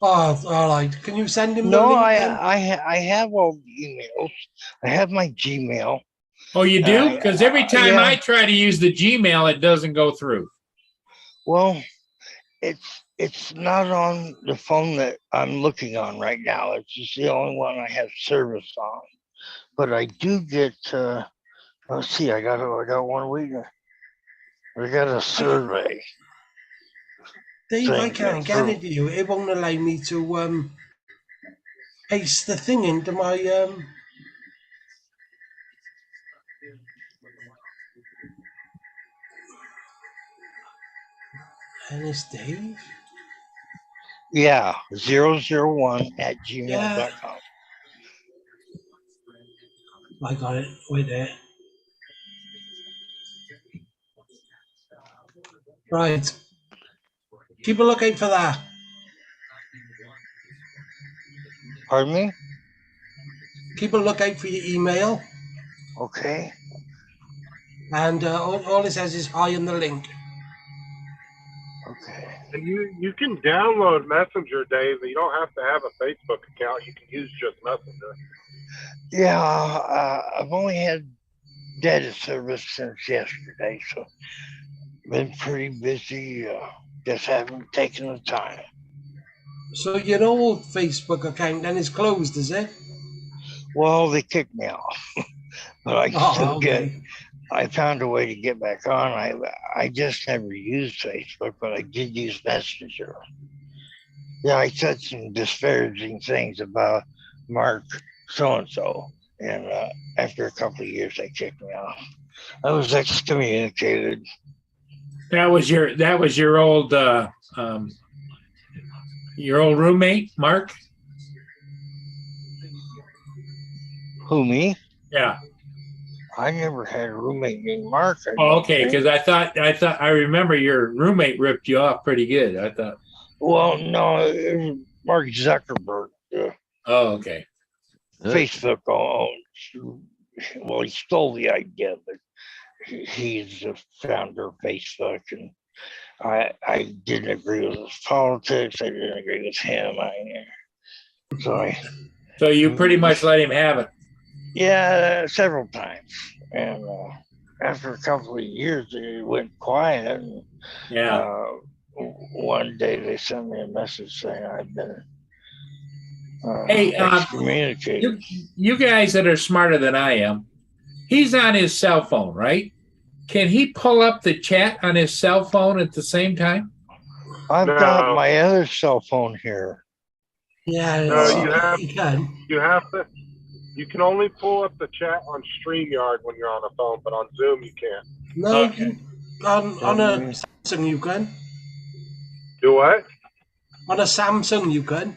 Oh, all right. Can you send him the No, link I then? I have all the emails. I have my Gmail. Oh, you do? Because every time yeah. I try to use the Gmail, it doesn't go through. Well, it's not on the phone that I'm looking on right now. It's just the only one I have service on. But I do get let's see, I got 1 week. I got a survey. Dave, I Thank can't you. get it to you. It won't allow me to paste the thing into my Dennis Dave. Yeah, 001@gmail.com. I got it. Wait there. Right. Keep a lookout for that. Pardon me? Keep a lookout for your email. Okay. And all it says is hi in the link. Okay. And you can download Messenger, Dave. You don't have to have a Facebook account. You can use just Messenger. Yeah, I've only had data service since yesterday, so been pretty busy. Just haven't taken the time. So your old Facebook account then is closed, is it? Well, they kicked me off, but I can still get. okay. I found a way to get back on. I just never used Facebook, but I did use Messenger. Yeah, I said some disparaging things about Mark so and so, and after a couple of years, they kicked me off. I was excommunicated. That was your old roommate, Mark? Who, me? Yeah. I never had a roommate named Mark. I Oh, don't okay, think. because I remember your roommate ripped you off pretty good. I thought. Well, no, it was Mark Zuckerberg, Oh, okay. Facebook owns. Well, he stole the idea, but he's the founder of Facebook, and I didn't agree with his politics. I didn't agree with him. So you pretty much let him have it. Yeah, several times, and after a couple of years, it went quiet. And, Yeah. one day they sent me a message saying I've been Hey, excommunicated. You guys that are smarter than I am, he's on his cell phone, right? Can he pull up the chat on his cell phone at the same time? I've No. got my other cell phone here. Yeah, No, you can. You have to. You can only pull up the chat on StreamYard when you're on a phone, but on Zoom you can't. No, Okay. on a Samsung you can. Do what? On a Samsung you can.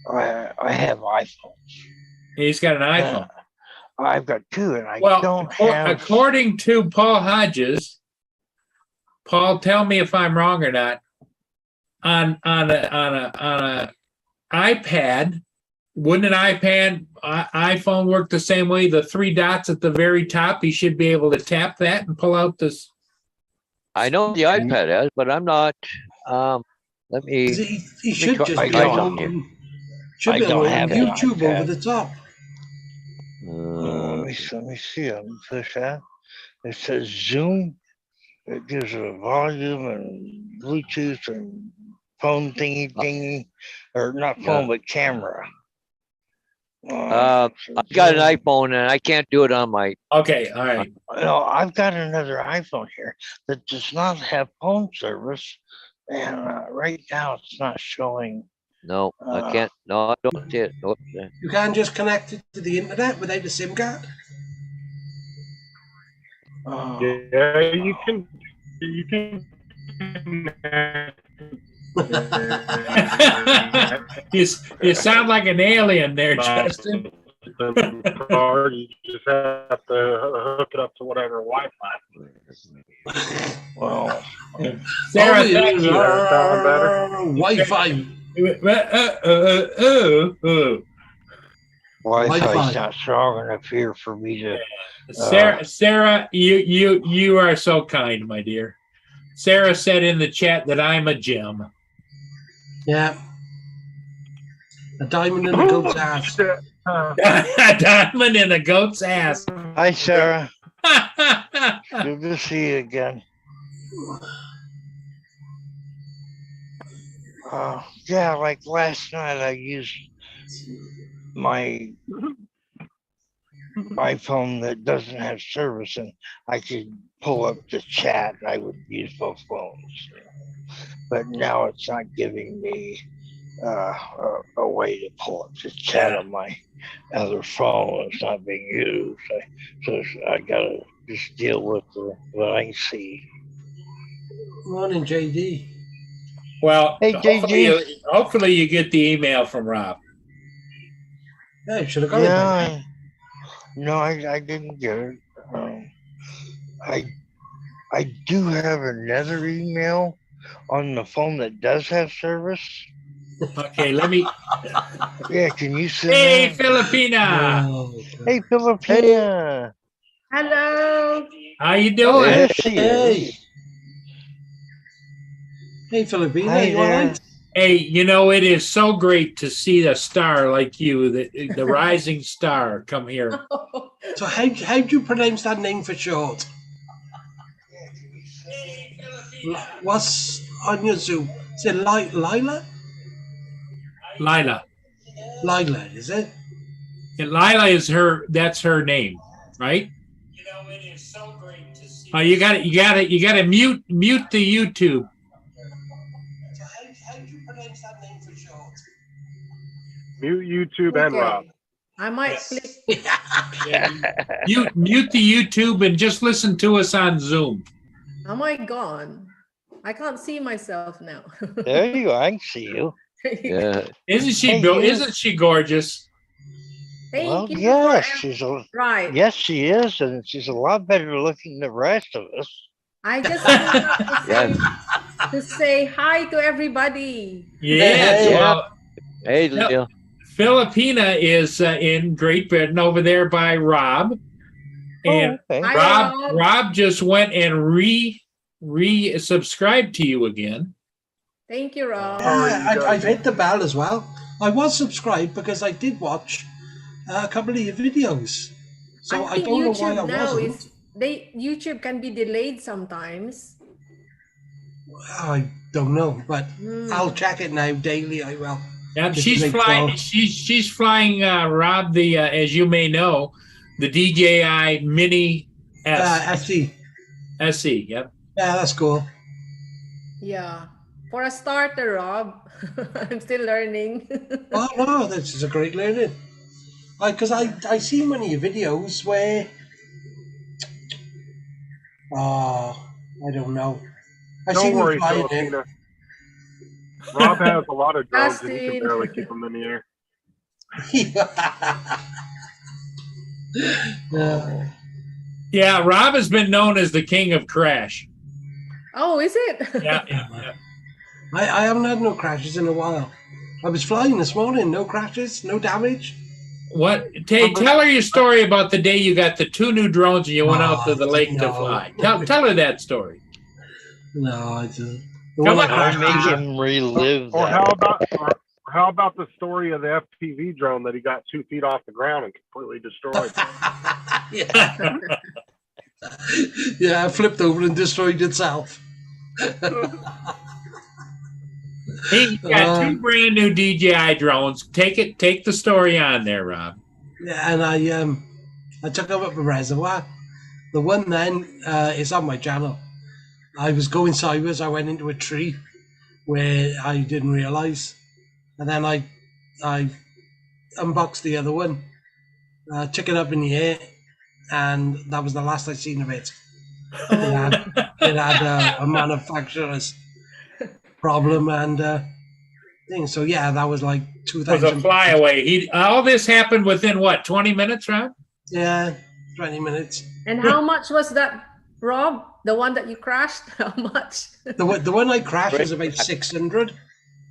I have iPhones. He's got an iPhone. I've got two, and I Well, don't have. according to Paul Hodges, Paul, tell me if I'm wrong or not. On a iPad, wouldn't an iPhone work the same way? The three dots at the very top, he should be able to tap that and pull out this. I know the iPad has, but I'm not. Let me. He should try- just I be don't. on. Should I be don't on have an YouTube iPad. over the top. Let me see. I'm gonna push that. It says Zoom. It gives it a volume and Bluetooth and phone thingy, or not phone, but camera. I got an iPhone and I can't do it on my. Okay, all right. No, I've got another iPhone here that does not have phone service, and right now it's not showing. No, I can't. No, I don't see it. Nope. You can't just connect it to the internet without a SIM card. Yeah, you can. You can. You sound like an alien there, Justin. Card, you just have to hook it up to whatever Wi-Fi. Well, Sarah, Oh, thank you. Sound better? Wi-Fi. Wi-Fi's Wi-Fi. not strong enough here for me to. Sarah, you are so kind, my dear. Sarah said in the chat that I'm a gem. Yeah. A diamond in a goat's ass. A diamond in a goat's ass. Hi, Sarah. Good to see you again. Yeah, like last night I used my iPhone that doesn't have service, and I could pull up the chat. I would use both phones, but now it's not giving me a way to pull up the chat on my other phone. It's not being used, so I gotta just deal with what I see. Morning, JD. Well, Hey, hopefully you get the email from Rob. Yeah, you should have got it. by now. No, I didn't get it. I do have another email on the phone that does have service. Okay, let me. Yeah, can you send Hey, that? Filipina, Oh, Hey, Filipina. Hello. how you doing? There she Hey. is. Hey, Filipina, Hi you all there. right? Hey, it is so great to see a star like you, the rising star, come here. So how do you pronounce that name for short? What's on your Zoom? Is it Lila? Lila. Lila, is it? And Lila is that's her name, right? It is so great to see. Oh, you got to mute the YouTube. So how do you pronounce that name for short? Mute YouTube and Rob. I might Yes. click. Mute the YouTube and just listen to us on Zoom. Am I gone? I can't see myself now. There you are. I can see you. Yeah. Isn't she Hey, you. Isn't she gorgeous? Thank Well, you. yes, for she's a, right. yes, she is, and she's a lot better looking than the rest of us. I just wanted Yeah. to say hi to everybody. Yes. Hey. Well, Hey, No. Leo. Filipina is in Great Britain over there by Rob, and Oh, okay. Hi, Rob just went and subscribed to you again. Thank you, Rob. Yeah, I've hit the bell as well. I was subscribed because I did watch a couple of your videos. So I think don't know why I YouTube now wasn't. is YouTube can be delayed sometimes. I don't know, but Hmm. I'll check it now daily. I will. Yeah, Just she's to make flying. sure. She's flying. Rob, the as you may know, the DJI Mini SE. SE. Yep. Yeah, that's cool. Yeah. For a starter, Rob, I'm still learning. Oh no, this is a great learning. Because I see many videos where, I don't know. I see Don't them worry, flying in. Filipina. Rob has a lot of drones and he Justin. can barely keep them in the air. Yeah. Yeah, Rob has been known as the king of crash. Oh, is it? Yeah. I haven't had no crashes in a while. I was flying this morning, no crashes, no damage. What? Tell her your story about the day you got the 2 new drones and you went out to the lake to No. fly. Tell her that story. No, I didn't. Come on. Don't make him relive Or that. how about the story of the FPV drone that he got 2 feet off the ground and completely destroyed? yeah. Yeah, it flipped over and destroyed itself. He got 2 brand new DJI drones. Take the story on there, Rob. Yeah, and I took them up a reservoir. The one then is on my channel. I was going sideways. I went into a tree where I didn't realize, and then I unboxed the other one, took it up in the air, and that was the last I seen of it. It had a manufacturer's problem and thing. So yeah, that was like It was a 2000. flyaway. All this happened within what, 20 minutes, Rob? Yeah, 20 minutes. And how much was that, Rob? The one that you crashed? How much? The one I crashed was about 600,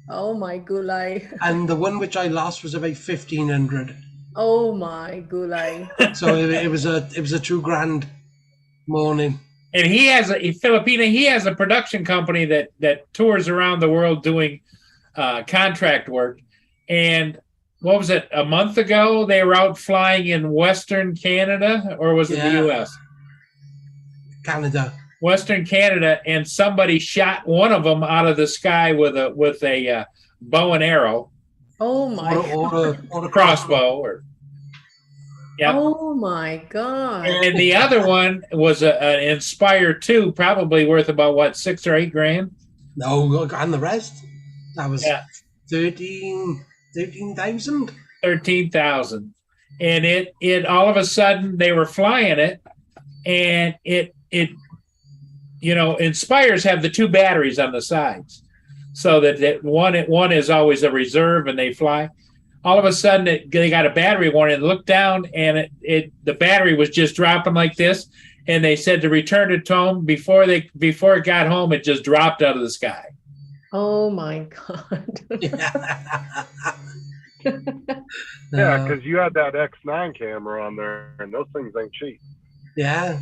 Oh my gulay. and the one which I lost was about 1500. Oh my gulay. So it was a $2,000 morning. And he has he has a production company that tours around the world doing contract work. And what was it? A month ago, they were out flying in Western Canada, or was it the Yeah. U.S.? Canada. Western Canada, and somebody shot one of them out of the sky with a bow and arrow, Oh my. Or a crossbow, or yeah. Oh my God. And the other one was an Inspire 2, probably worth about what, $6,000 or $8,000. No, and the rest. That was Yeah. 13,000. 13,000, and it all of a sudden they were flying it, and it Inspires have the 2 batteries on the sides, so that one is always a reserve and they fly. All of a sudden they got a battery warning. Looked down and the battery was just dropping like this, and they said to return it to home before it got home, it just dropped out of the sky. Oh my God. Yeah, Uh, because you had that X9 camera on there, and those things ain't cheap. yeah,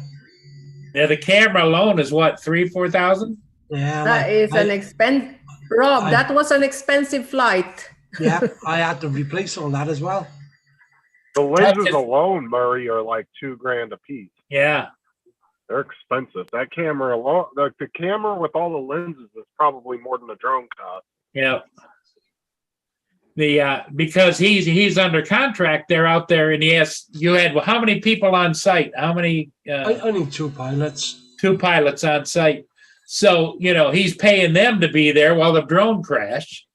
Yeah, the camera alone is what, 3,000-4,000? yeah. That is an expense. Rob, I- that was an expensive flight. yeah. I had to replace all that as well. The lenses just- alone, Murray, are like $2,000 a piece. Yeah. They're expensive. That camera alone, the camera with all the lenses is probably more than a drone cost. Yeah. Because he's under contract, they're out there, and you had how many people on site? How many? I need 2 pilots. 2 pilots on site. So he's paying them to be there while the drone crashed.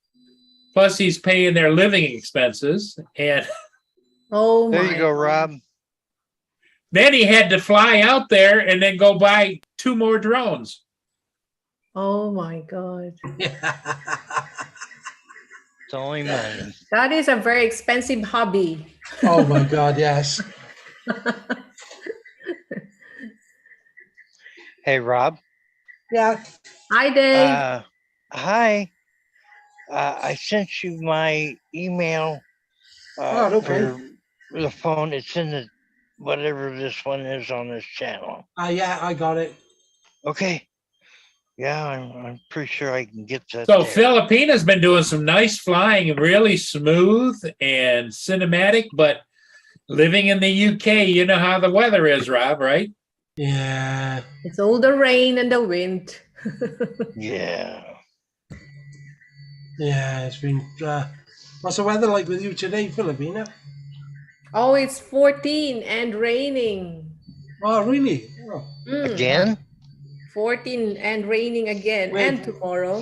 Plus, he's paying their living expenses, and Oh my. There you go, Rob. then he had to fly out there and then go buy 2 more drones. Oh my God. It's only money. That is a very expensive hobby. Oh my God, yes. Hey, Rob. Yeah. Hi, Dave. Hi. I sent you my email Oh, okay. for the phone. It's in the whatever this one is on this channel. Yeah, I got it. Okay. Yeah, I'm pretty sure I can get that. So there. Filipina's been doing some nice flying, really smooth and cinematic, but living in the UK, you know how the weather is, Rob, right? Yeah. It's all the rain and the wind. Yeah. Yeah, it's been. What's the weather like with you today, Filipina? Oh, it's 14 and raining. Oh, really? Oh. Mm, Again? 14 and raining again. Wait. And tomorrow.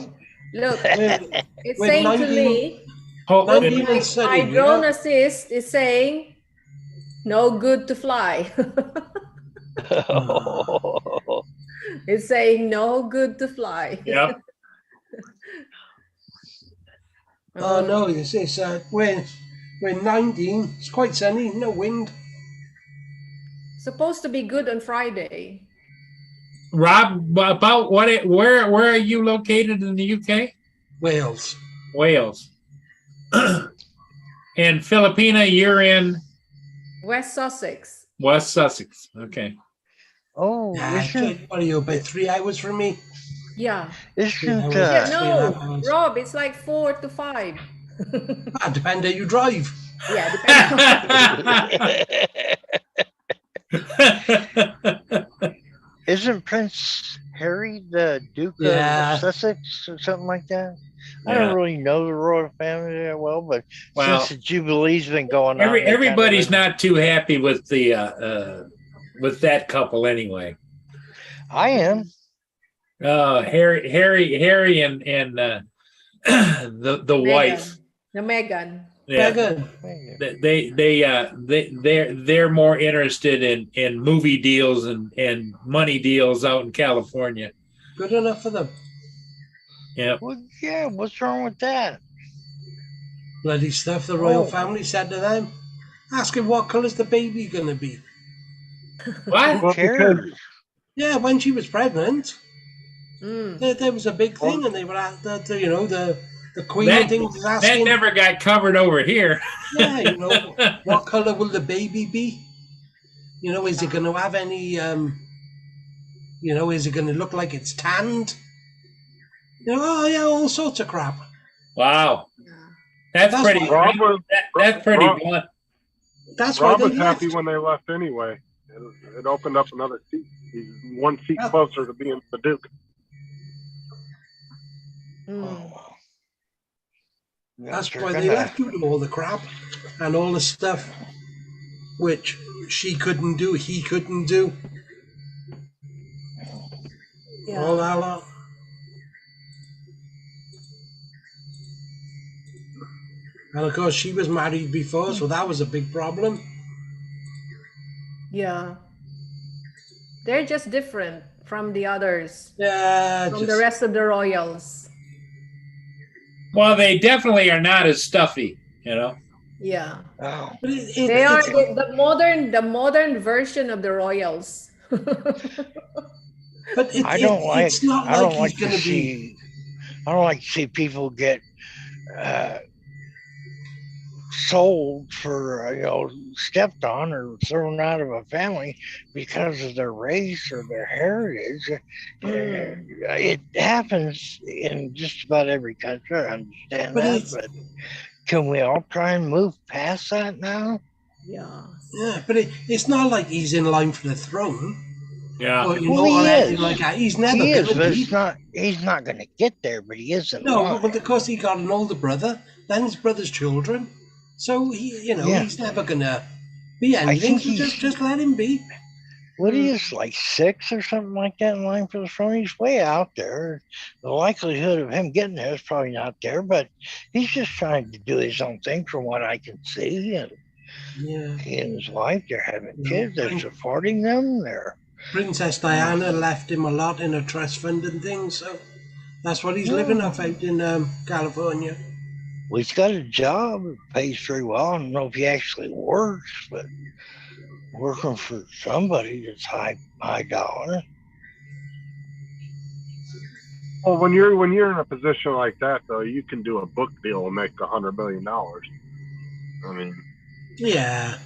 Look, Wait, it's wait, saying to 19 me, Oh, Not and- even my sunny, drone yeah? assist is saying, no good to fly. It's saying no good to fly. Yep. Oh no, it's we're 19. It's quite sunny, no wind. Supposed to be good on Friday. Rob, about where are you located in the UK? Wales. Wales. And Filipina, you're in West Sussex. West Sussex. Okay. Oh, What are you, about 3 hours from me? Yeah. isn't Yeah, Yeah. no, Rob, it's like 4 to 5. Depend how you drive. Yeah, depends. isn't Prince Harry the Duke Yeah. of Sussex or something like that? I Yeah. don't really know the royal family that well, but Well, since the Jubilee's been going on, everybody's not too happy with the with that couple anyway. I am. Harry and the wife. The Megan. Yeah, Yeah, good. they're more interested in movie deals and money deals out in California. Good enough for them. Yeah. Well, yeah. What's wrong with that? Bloody stuff the royal Oh. family said to them. Ask him what colour's the baby gonna be. What? Who Well, cares? Yeah, when she was pregnant, Mm. there was a big thing, and they were at the queen That- and things was That asking. never got covered over here. Yeah, what colour will the baby be? Is it going to have any? Is it going to look like it's tanned? Oh yeah, all sorts of crap. Wow. Yeah. That's That's pretty. Rob was, That's pretty Rob- blunt. That's why Rob they was happy left. when they left anyway. It opened up another seat. He's one seat Yeah. closer to being the Duke. Mm. Oh. Yeah, That's they're why they gonna- left, due to all the crap and all the stuff which she couldn't do, he couldn't do. All Yeah. that lot. And of course, she was married before, so that was a big problem. Yeah. They're just different from the others, Yeah, from just, the rest of the royals. Well, they definitely are not as stuffy, Yeah. Oh, but They are it's- the modern version of the royals. But I don't like. it's not I don't like like he's to going to be. see. I don't like to see people get sold for stepped on or thrown out of a family because of their race or their heritage. It happens in just about every country. I understand But that, it's- but can we all try and move past that now? Yeah. Yeah, but it's not like he's in line for the throne. Yeah. Or, Well, he or anything is. like that. He's never He going is, to but be. it's not. He's not going to get there. But he isn't. No, but of course he got an older brother, then his brother's children. So Yeah. he's never gonna be anything. think So he's- just let him be. What he is, like 6 or something like that in line for the throne? He's way out there. The likelihood of him getting there is probably not there, but he's just trying to do his own thing from what I can see. And Yeah. he and his wife, they're having Yeah. kids, they're supporting them. They're Princess Diana left him a lot in a trust fund and things, so that's what he's living off out in California. well, he's got a job, it pays very well. I don't know if he actually works, but working for somebody that's high dollar. Well, when you're in a position like that, though, you can do a book deal and make $100 million. I mean, Yeah.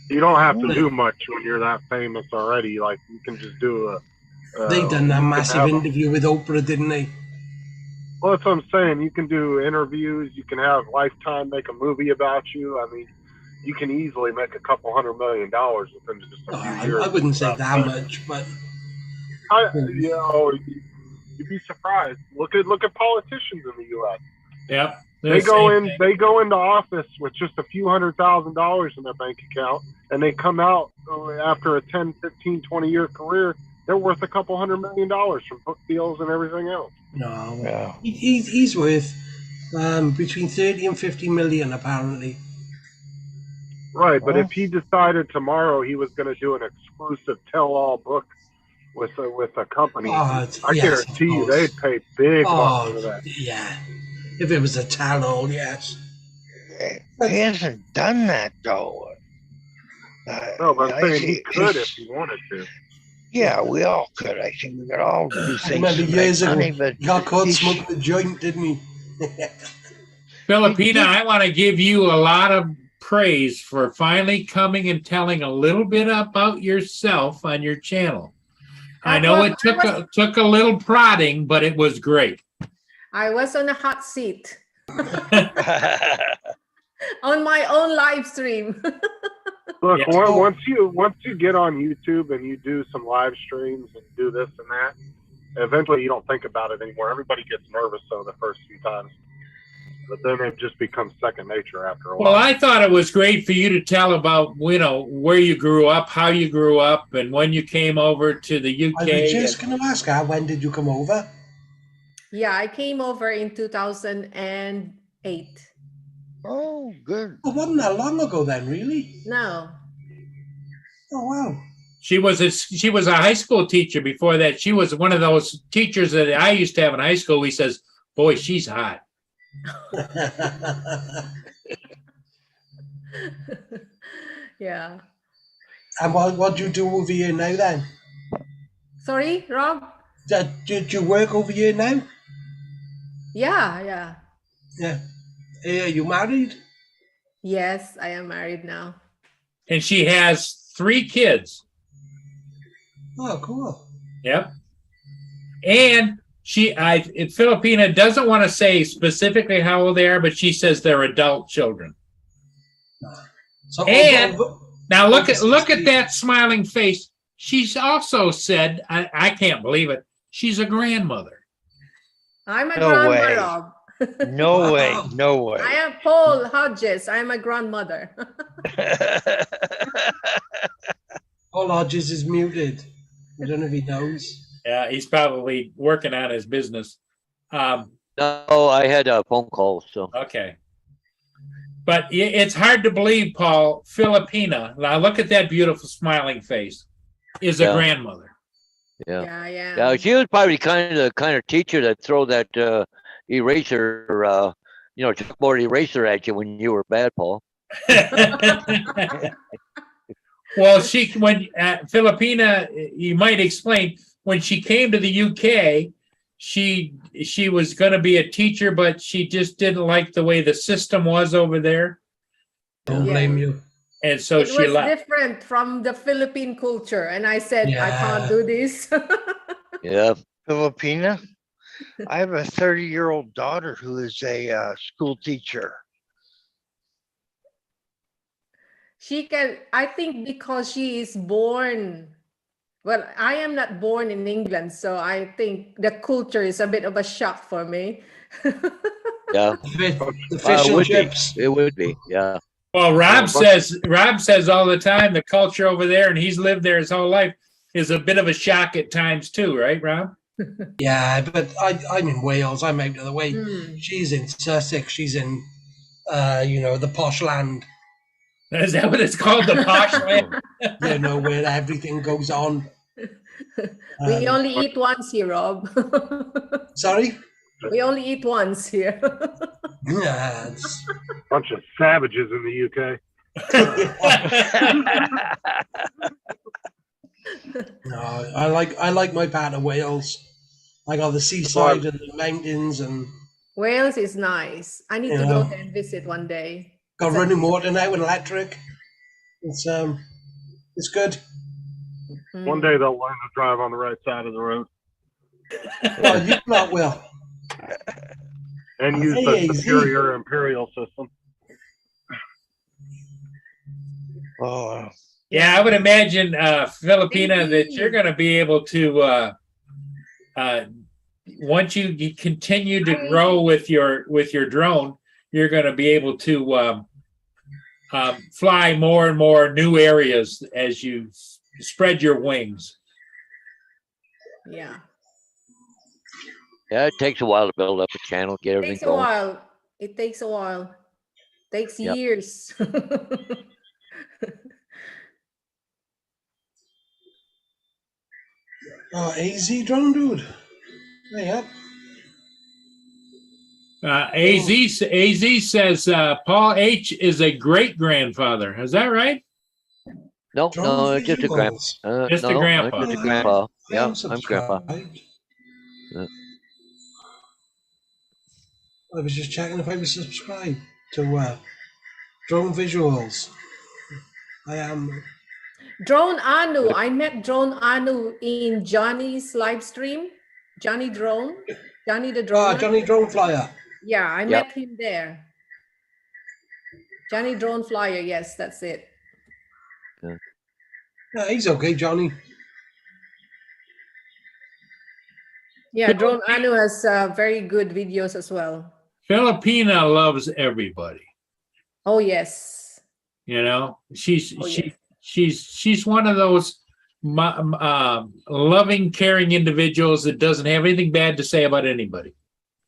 you don't have to do much when you're that famous already. Like, you can just do a. They done that you can massive have a- interview with Oprah, didn't they? Well, that's what I'm saying. You can do interviews. You can have Lifetime make a movie about you. I mean, you can easily make a couple $100 million within just a few Oh, years. I wouldn't say that much, but You'd be surprised. Look at politicians in the U.S. Yep. They go into office with just a few $100,000 in their bank account, and they come out after a 10, 15, 20-year career. They're worth a couple $100 million from book deals and everything else. no. Yeah. He's worth between 30 and 50 million, apparently. Right, but Well- if he decided tomorrow he was going to do an exclusive tell-all book with a company, Oh, I yes, of guarantee you course. they'd pay big bucks for Oh, that. yeah. If it was a tell-all, yes. He hasn't done that though. No, but I'm saying he it's- could if he wanted to. Yeah, we all could. I think we could all do things. remember to make years ago, money, but He got caught he's- smoking a joint, didn't he? Filipina, I want to give you a lot of praise for finally coming and telling a little bit about yourself on your channel. I know it took a little prodding, but it was great. I was on a hot seat on my own live stream. Look, Yeah. once you get on YouTube and you do some live streams and do this and that, eventually you don't think about it anymore. Everybody gets nervous though the first few times, but then it just becomes second nature after a while. Well, I thought it was great for you to tell about, where you grew up, how you grew up, and when you came over to the I was UK. just going to ask her, when did you come over? Yeah, I came over in 2008. Oh, good. It wasn't that long ago then, really. No. Oh, wow. She was a high school teacher before that. She was one of those teachers that I used to have in high school. He says, "Boy, she's hot." Yeah. And what do you do over here now then? Sorry, Rob? Did you work over here now? Yeah. Yeah. Are you married? Yes, I am married now. And she has 3 kids. Oh, cool. Yep. And Filipina doesn't want to say specifically how old they are, but she says they're adult children. So, And- Now look at Obviously- that smiling face. She's also said, I can't believe it, she's a grandmother. I'm a No grandma, way. Rob. No way. No way. I am Paul Hodges. I'm a grandmother. Paul Hodges is muted. I don't know if he knows. Yeah, he's probably working on his business. No, I had a phone call, so. Okay. But it's hard to believe, Paul, Filipina, now look at that beautiful smiling face, is a Yeah. grandmother. Yeah. Yeah. She was probably kind of teacher that throw that eraser, chalkboard eraser at you when you were bad, Paul. Well, when Filipina, you might explain, when she came to the UK, she was going to be a teacher, but she just didn't like the way the system was over there. Don't blame you. And so It she was left. different from the Philippine culture. And I said, I Yeah. can't do this. Yeah. Filipina. I have a 30-year-old daughter who is a school teacher. She can, I think because she is born, well, I am not born in England, so I think the culture is a bit of a shock for me. Yeah. The fish and would chips. be. It would be. Yeah. Well, Rob says all the time the culture over there, and he's lived there his whole life, is a bit of a shock at times too, right, Rob? Yeah, but I'm in Wales. I'm out of the way. Hmm. She's in Sussex. She's in, the posh land. Is that what it's called, the posh land? Where everything goes on. We only eat once here, Rob. Sorry? We only eat once here. Yeah, it's- Bunch of savages in the UK. no, I like my part of Wales. I got the seaside and the mountains, and Wales is nice. I need to go there and visit one day. got running water now with electric. It's good. One day they'll learn to drive on the right side of the road Well, you not will. and use Hey, the superior imperial system. Oh, Yeah, I would imagine, Filipina, that you're going to be able to, once you continue to grow with your drone, you're going to be able to fly more and more new areas as you spread your wings. Yeah. Yeah. It takes a while to build up a channel, get It everything takes a going. while. It takes a while. Takes Yep. years. AZ drone dude. Yeah. AZ says Paul H is a great grandfather. Is that right? No, Drone just a grand. visuals. Just a no, grandpa. Just a grandpa. Yeah, I'm I'm grandpa. subscribed. Yeah. I was just checking if I was subscribed to drone visuals. I am. Drone Anu. I met Drone Anu in Johnny's live stream. Johnny Drone. Johnny the Drone. Johnny Drone Flyer. Yeah, I Yep. met him there. Johnny Drone Flyer. Yes, that's it. Yeah, he's okay, Johnny. Yeah, Drone Anu has very good videos as well. Filipina loves everybody. Oh, yes. You know, she's Oh, yes. she's one of those loving, caring individuals that doesn't have anything bad to say about anybody.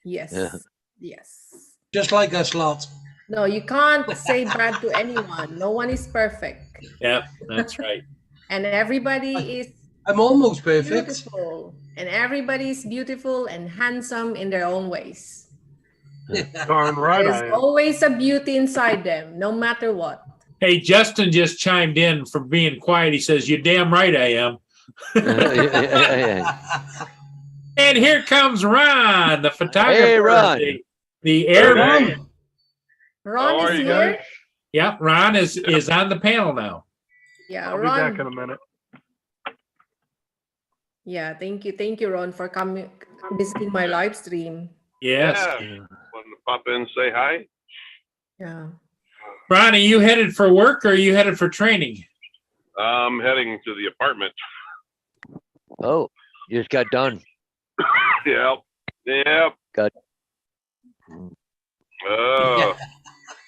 Yes. Yeah. Yes. Just like us lot. No, you can't say bad to anyone. No one is perfect. Yep, that's right. And everybody is I'm almost perfect. beautiful. And everybody is beautiful and handsome in their own ways. Darn right I There's am. always a beauty inside them, no matter what. Hey, Justin just chimed in for being quiet. He says, "You're damn right I am." Yeah. And here comes Ron, the photographer. Hey, Ron. The air. Hey. Ron How are is you here. guys? Yep, Ron is on the panel now. Yeah, I'll be back in Ron. a minute. Yeah, thank you, Ron, for coming visiting my live stream. Yes. Yeah. Wanted to pop in and say hi. Yeah. Ron, are you headed for work or are you headed for training? I'm heading to the apartment. Oh, you just got done. Yep. Yep. Got-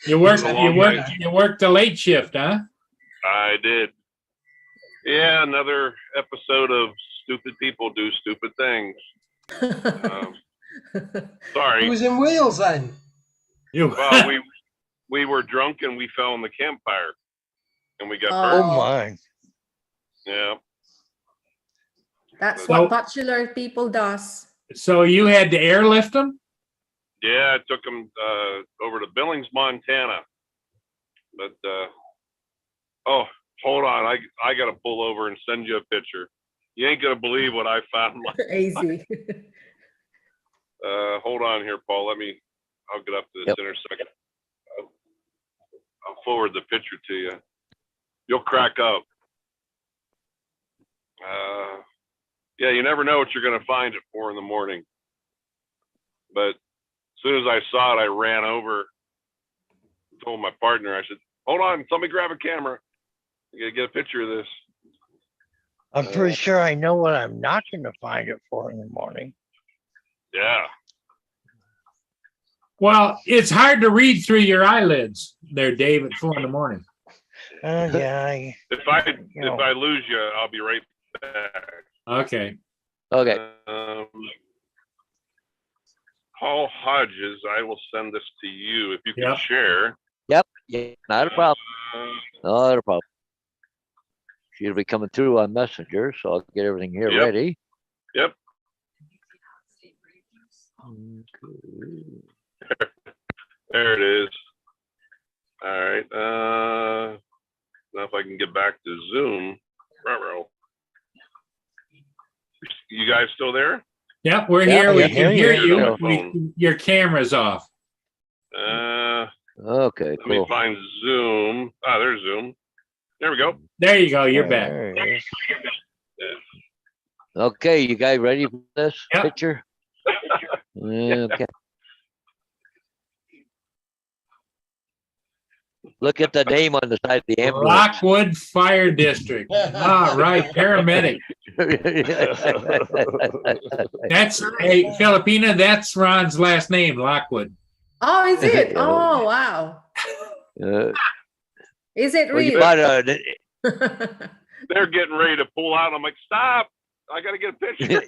You worked It's a long night. you worked the late shift, huh? I did. Yeah, another episode of Stupid People Do Stupid Things. He Sorry. was in Wales then. You Well, we were drunk and we fell in the campfire and we got oh burned. my. Yeah. That's So- what bachelor people does. so you had to airlift them? Yeah, I took them over to Billings, Montana. But Hold on, I gotta pull over and send you a picture. You ain't gonna believe what I found. Easy. Hold on here, Paul. I'll get up to this Yep. in a second. I'll forward the picture to you. You'll crack up. Yeah, you never know what you're gonna find at 4 a.m. But as soon as I saw it, I ran over, told my partner, I said, hold on, somebody grab a camera. I gotta get a picture of this. I'm pretty sure I know what I'm not gonna find at 4 a.m. Yeah. Well, it's hard to read through your eyelids there, Dave, at 4 a.m. Yeah, If I lose you, I'll be right back. Okay. Okay. Paul Hodges, I will send this to you if you can Yep. share. Yep. Yeah, not a problem. Uh, Not a problem. She'll be coming through on Messenger, so I'll get everything here Yep. ready. Yep. There it is. All right. Now if I can get back to Zoom. Ruh-roh. You guys still there? Yep, we're Yeah, here. We I can hear hear you. you. Phone. Your camera's off. Okay, Let me cool. find Zoom. Ah, there's Zoom. There we go. There you go. You're back. there it is. Okay, you guys ready for this Yep. picture? Okay. Look at the name on the side of the ambulance. Lockwood Fire District. All right, paramedic. That's hey, Filipina. That's Ron's last name, Lockwood. Oh, is it? Yeah. Oh, wow. Is it Well, you real? might, They're getting ready to pull out. I'm like, stop. I got to get a picture.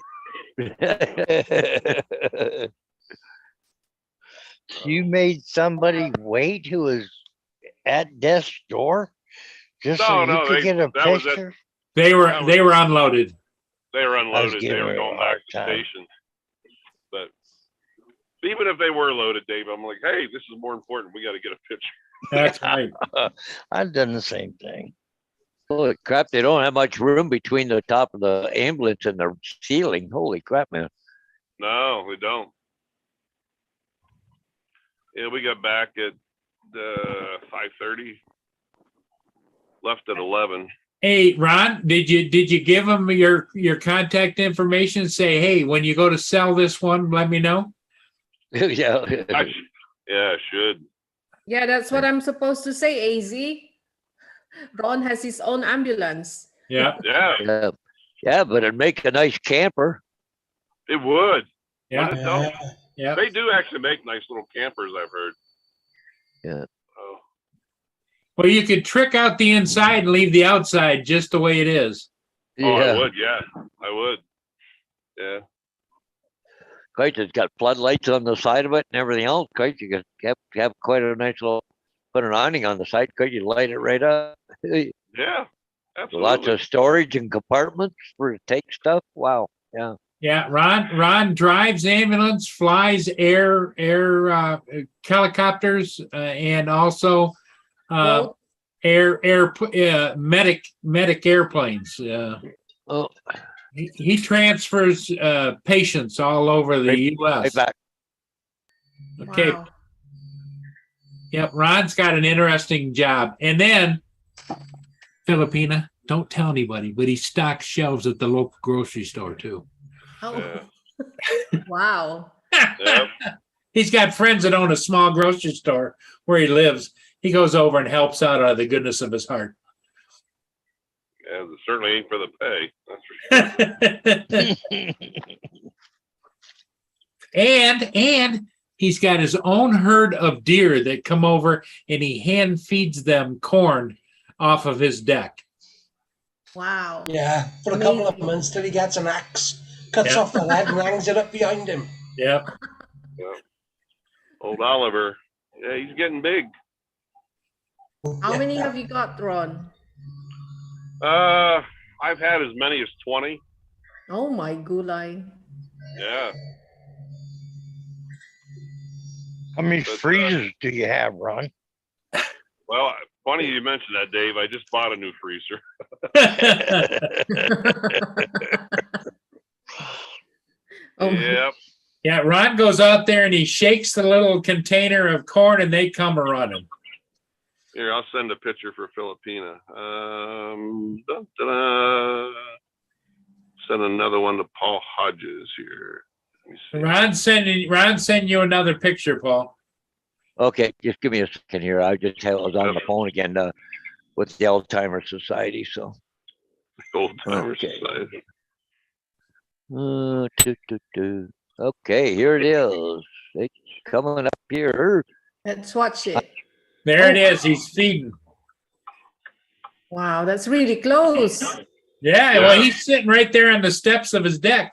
You made somebody wait who was at death's door just so No, you could get a that was it. picture? They were unloaded. They were unloaded. They giving were her a going hard back to the time. station. But even if they were loaded, Dave, I'm like, hey, this is more important. We got to get a picture. That's right. I've done the same thing. Holy crap, they don't have much room between the top of the ambulance and the ceiling. Holy crap, man. No, we don't. Yeah, we got back at 5:30. Left at 11. Hey, Ron, did you give them your contact information? Say, hey, when you go to sell this one, let me know. Yeah. Yeah, I should. Yeah, that's what I'm supposed to say, AZ. Ron has his own ambulance. Yeah. Yeah, Yeah. Yeah, but it'd make a nice camper. it would. Yeah. Wouldn't it though? Yeah. They do actually make nice little campers, I've heard. Yeah. Oh, Well, you could trick out the inside and leave the outside just the way it is. oh I Yeah. would. Yeah, I would. Yeah. Quite, it's got floodlights on the side of it and everything else. Quite, you could have quite a nice little, put an awning on the side. Quite, you light it right up. Yeah, absolutely. Lots of storage and compartments for to take stuff. Wow. Yeah. Yeah. Ron drives ambulance, flies air helicopters, and also Boat. medic airplanes. Oh, He transfers patients all over the right U.S. back. Okay. Wow. Yep. Ron's got an interesting job. And then, Filipina, don't tell anybody, but he stocks shelves at the local grocery store too. Oh. Wow. Yep. He's got friends that own a small grocery store where he lives. He goes over and helps out of the goodness of his heart. Yeah, it certainly ain't for the pay. That's for sure. And he's got his own herd of deer that come over and he hand feeds them corn off of his deck. Wow. Yeah, for a couple of Amazing. months till he gets an axe, cuts Yeah. off the head and hangs it up behind him. Yep. Old Oliver. Yeah, he's getting big. How Yeah. many have you got, Ron? I've had as many as 20. Oh my gulay. Yeah. How many But, freezers do you have, Ron? Well, Funny you mentioned that, Dave. I just bought a new freezer. Oh, Yep. Yeah, Ron goes out there and he shakes the little container of corn and they come running. Here, I'll send a picture for Filipina. Dun, dun, dun. Send another one to Paul Hodges here. Let me see. Ron send you another picture, Paul. Okay, just give me a second here. I was on the phone again with the Alzheimer's Society. So Old Timer Okay. Society. Okay, here it is. It's coming up here. let's watch it. There it is. He's feeding. Wow, that's really close. Yeah, well, he's sitting right there on the steps of his deck.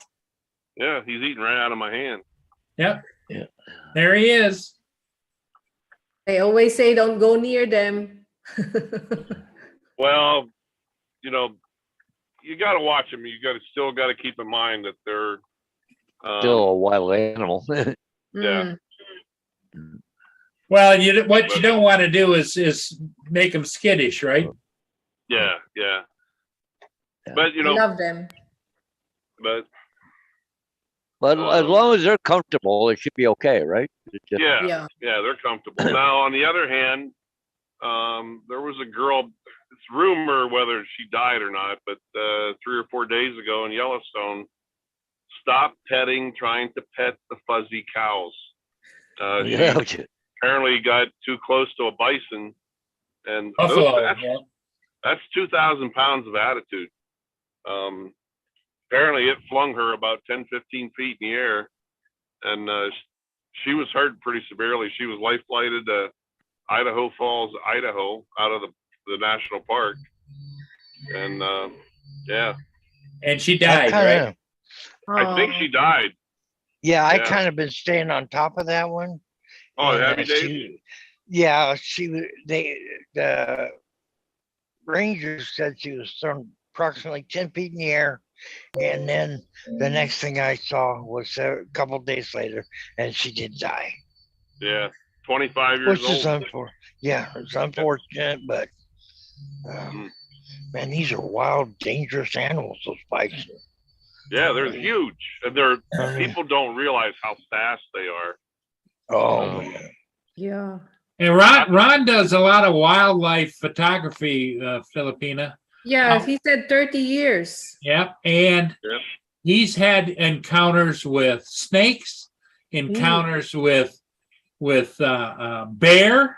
Yeah, he's eating right out of my hand. Yep. Yeah. There he is. They always say don't go near them. Well, you know, you got to watch them. You still got to keep in mind that they're Still a wild animal. Yeah. Mm. Well, what you don't want to do is make them skittish, right? yeah. But you I know, love them. but But as long as they're comfortable, it should be okay, right? yeah, Yeah. they're comfortable. Now, on the other hand, there was a girl. It's rumor whether she died or not, but 3 or 4 days ago in Yellowstone, stopped trying to pet the fuzzy cows. She Yeah. apparently got too close to a bison, and Buffalo. that's, Yeah. that's 2,000 pounds of attitude. Apparently it flung her about 10, 15 feet in the air, and she was hurt pretty severely. She was life flighted to Idaho Falls, Idaho, out of the national park. And yeah, And she died, right? I think she died. Yeah, I Yeah. kind of been staying on top of that one. Oh, and, have you, Dave? The rangers said she was thrown approximately 10 feet in the air. And then the next thing I saw was a couple days later, and she did die. Yeah, 25 years Which is old. it's unfortunate, but man, these are wild, dangerous animals, those bison. Yeah, they're huge. And people don't realize how fast they are. Oh, man. Yeah. And Ron does a lot of wildlife photography, Filipina. Yeah, he said 30 years. Yep. And Yep. he's had encounters with snakes, encounters with bear,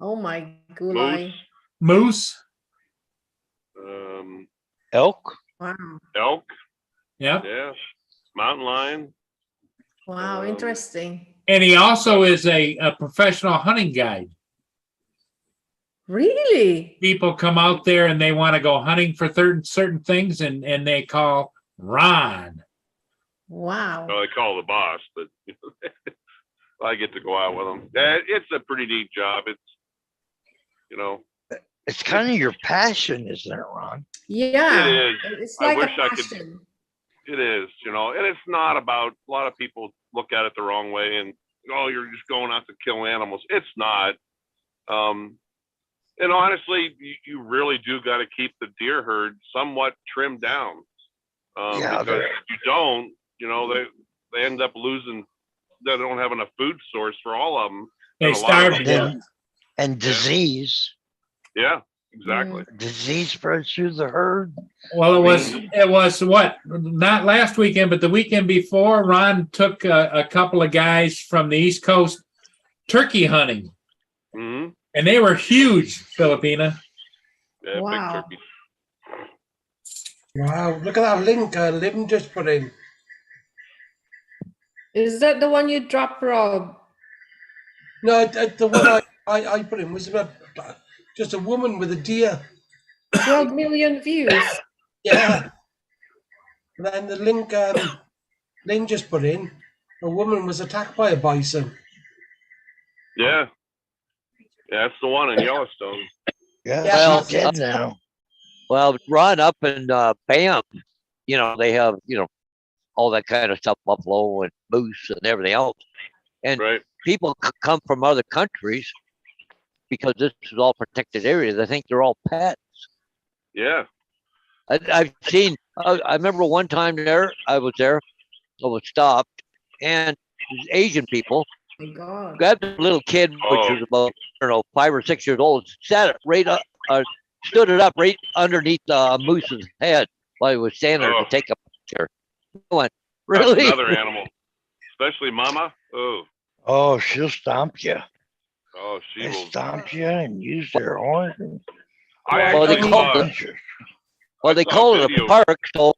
Oh my gulay. Moose. moose. Elk? Wow. Elk. Yep. Yeah. Mountain lion. Wow, interesting. And he also is a professional hunting guide. Really? People come out there and they want to go hunting for certain things, and they call Ron. Wow. Well, they call the boss, but I get to go out with them. It's a pretty neat job. It's, you know, It's kind of your passion, isn't it, Ron? Yeah. It is. It's I like a wish I could- passion. it is, you know, and it's not about, a lot of people look at it the wrong way and, oh, you're just going out to kill animals. It's not. And honestly, you really do got to keep the deer herd somewhat trimmed down. Because if you don't, you know, they end up losing, they don't have enough food source for all of them. They And a lot of starve them- to death. And disease. Yeah, exactly. Disease spreads through the herd. Well, it was what, not last weekend, but the weekend before, Ron took a couple of guys from the East Coast turkey hunting, Hmm. and they were huge, Filipina. Yeah, Wow. big turkey. Wow, look at that link Lim just put in. Is that the one you dropped, Rob? No, the one I put in was about just a woman with a deer. 12 million views. Yeah. And then the link Lynn just put in, a woman was attacked by a bison. Yeah. Yeah, that's the one in Yellowstone. Yeah, Well, she's dead now. Well, Ron, up in Banff, you know, they have, you know, all that kind of stuff, buffalo and moose and everything else. And Right. people come from other countries because this is all protected areas. I think they're all pets. Yeah. I've seen. I remember one time there. I was stopped, and these Asian people My God. grabbed a little kid, which Oh. was about, I don't know, 5 or 6 years old, sat it right up, stood it up right underneath Moose's head while he was standing there Oh. to take a picture. I went, That's really? another animal, especially Mama. Oh, Oh, she'll stomp you. oh, she They will. stomp you and use their horn. And I Well, they actually call saw. it- Well, I they saw call it a video. park, so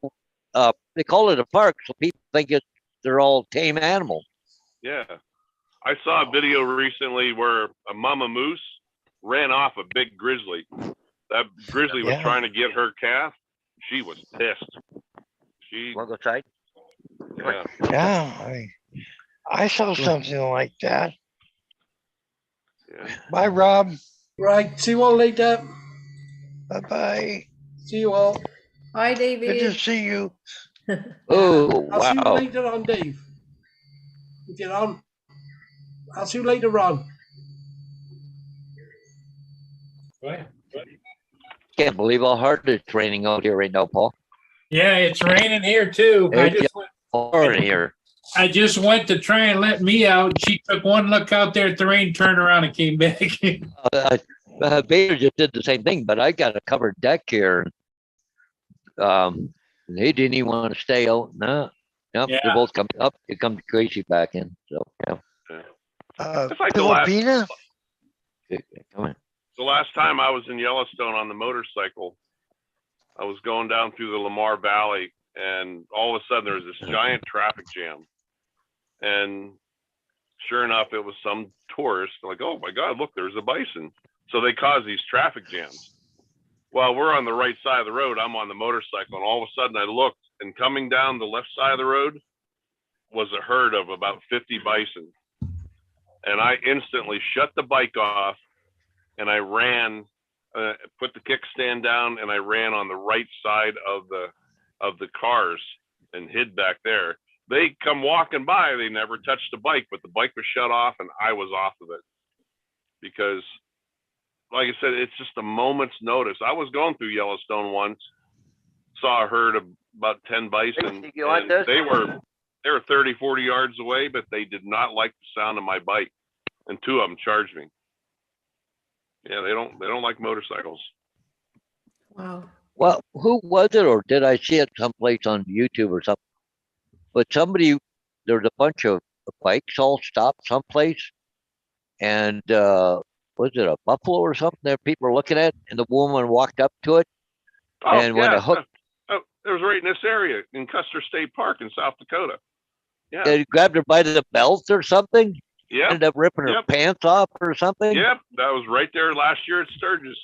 they call it a park, so people think they're all tame animals. Yeah, I saw a video recently where a mama moose ran off a big grizzly. That grizzly was Yeah. trying to get her calf. She was pissed. She, Want to go try? yeah. yeah, I saw something like that. Yeah. Bye, Rob. Right. See you all later. Bye bye. See you all. Hi, Good to David. see you. Oh, I'll see you wow. later on, Dave. If you're on. I'll see you later on. Can't believe how hard it's raining out here right now, Paul. Yeah, it's raining here too. Or in here. I just went to try and let me out. She took one look out there at the rain, turned around and came back. Bader just did the same thing, but I got a covered deck here. They didn't even want to stay out. No, Yeah. they both come up. It comes crazy back in. So yeah, It's like the last, Filipina? come on. the last time I was in Yellowstone on the motorcycle. I was going down through the Lamar Valley, and all of a sudden there was this giant traffic jam. And sure enough, it was some tourist. Like, oh my God, look, there's a bison. So they cause these traffic jams. Well, we're on the right side of the road. I'm on the motorcycle, and all of a sudden I looked, and coming down the left side of the road was a herd of about 50 bison. And I instantly shut the bike off, and I ran, put the kickstand down, and I ran on the right side of the cars and hid back there. They come walking by. They never touched the bike, but the bike was shut off, and I was off of it because, like I said, it's just a moment's notice. I was going through Yellowstone once, saw a herd of about 10 bison. You want And this? they were 30, 40 yards away, but they did not like the sound of my bike. And 2 of them charged me. Yeah, they don't like motorcycles. Wow. Well, who was it, or did I see it someplace on YouTube or something? But there's a bunch of bikes all stopped someplace, and was it a buffalo or something that people were looking at? And the woman walked up to it, and when a hook, it was right in this area in Custer State Park in South Dakota. Yeah. they grabbed her by the belt or something, Yep. ended up ripping her Yep. pants off or something. Yep. That was right there last year at Sturgis.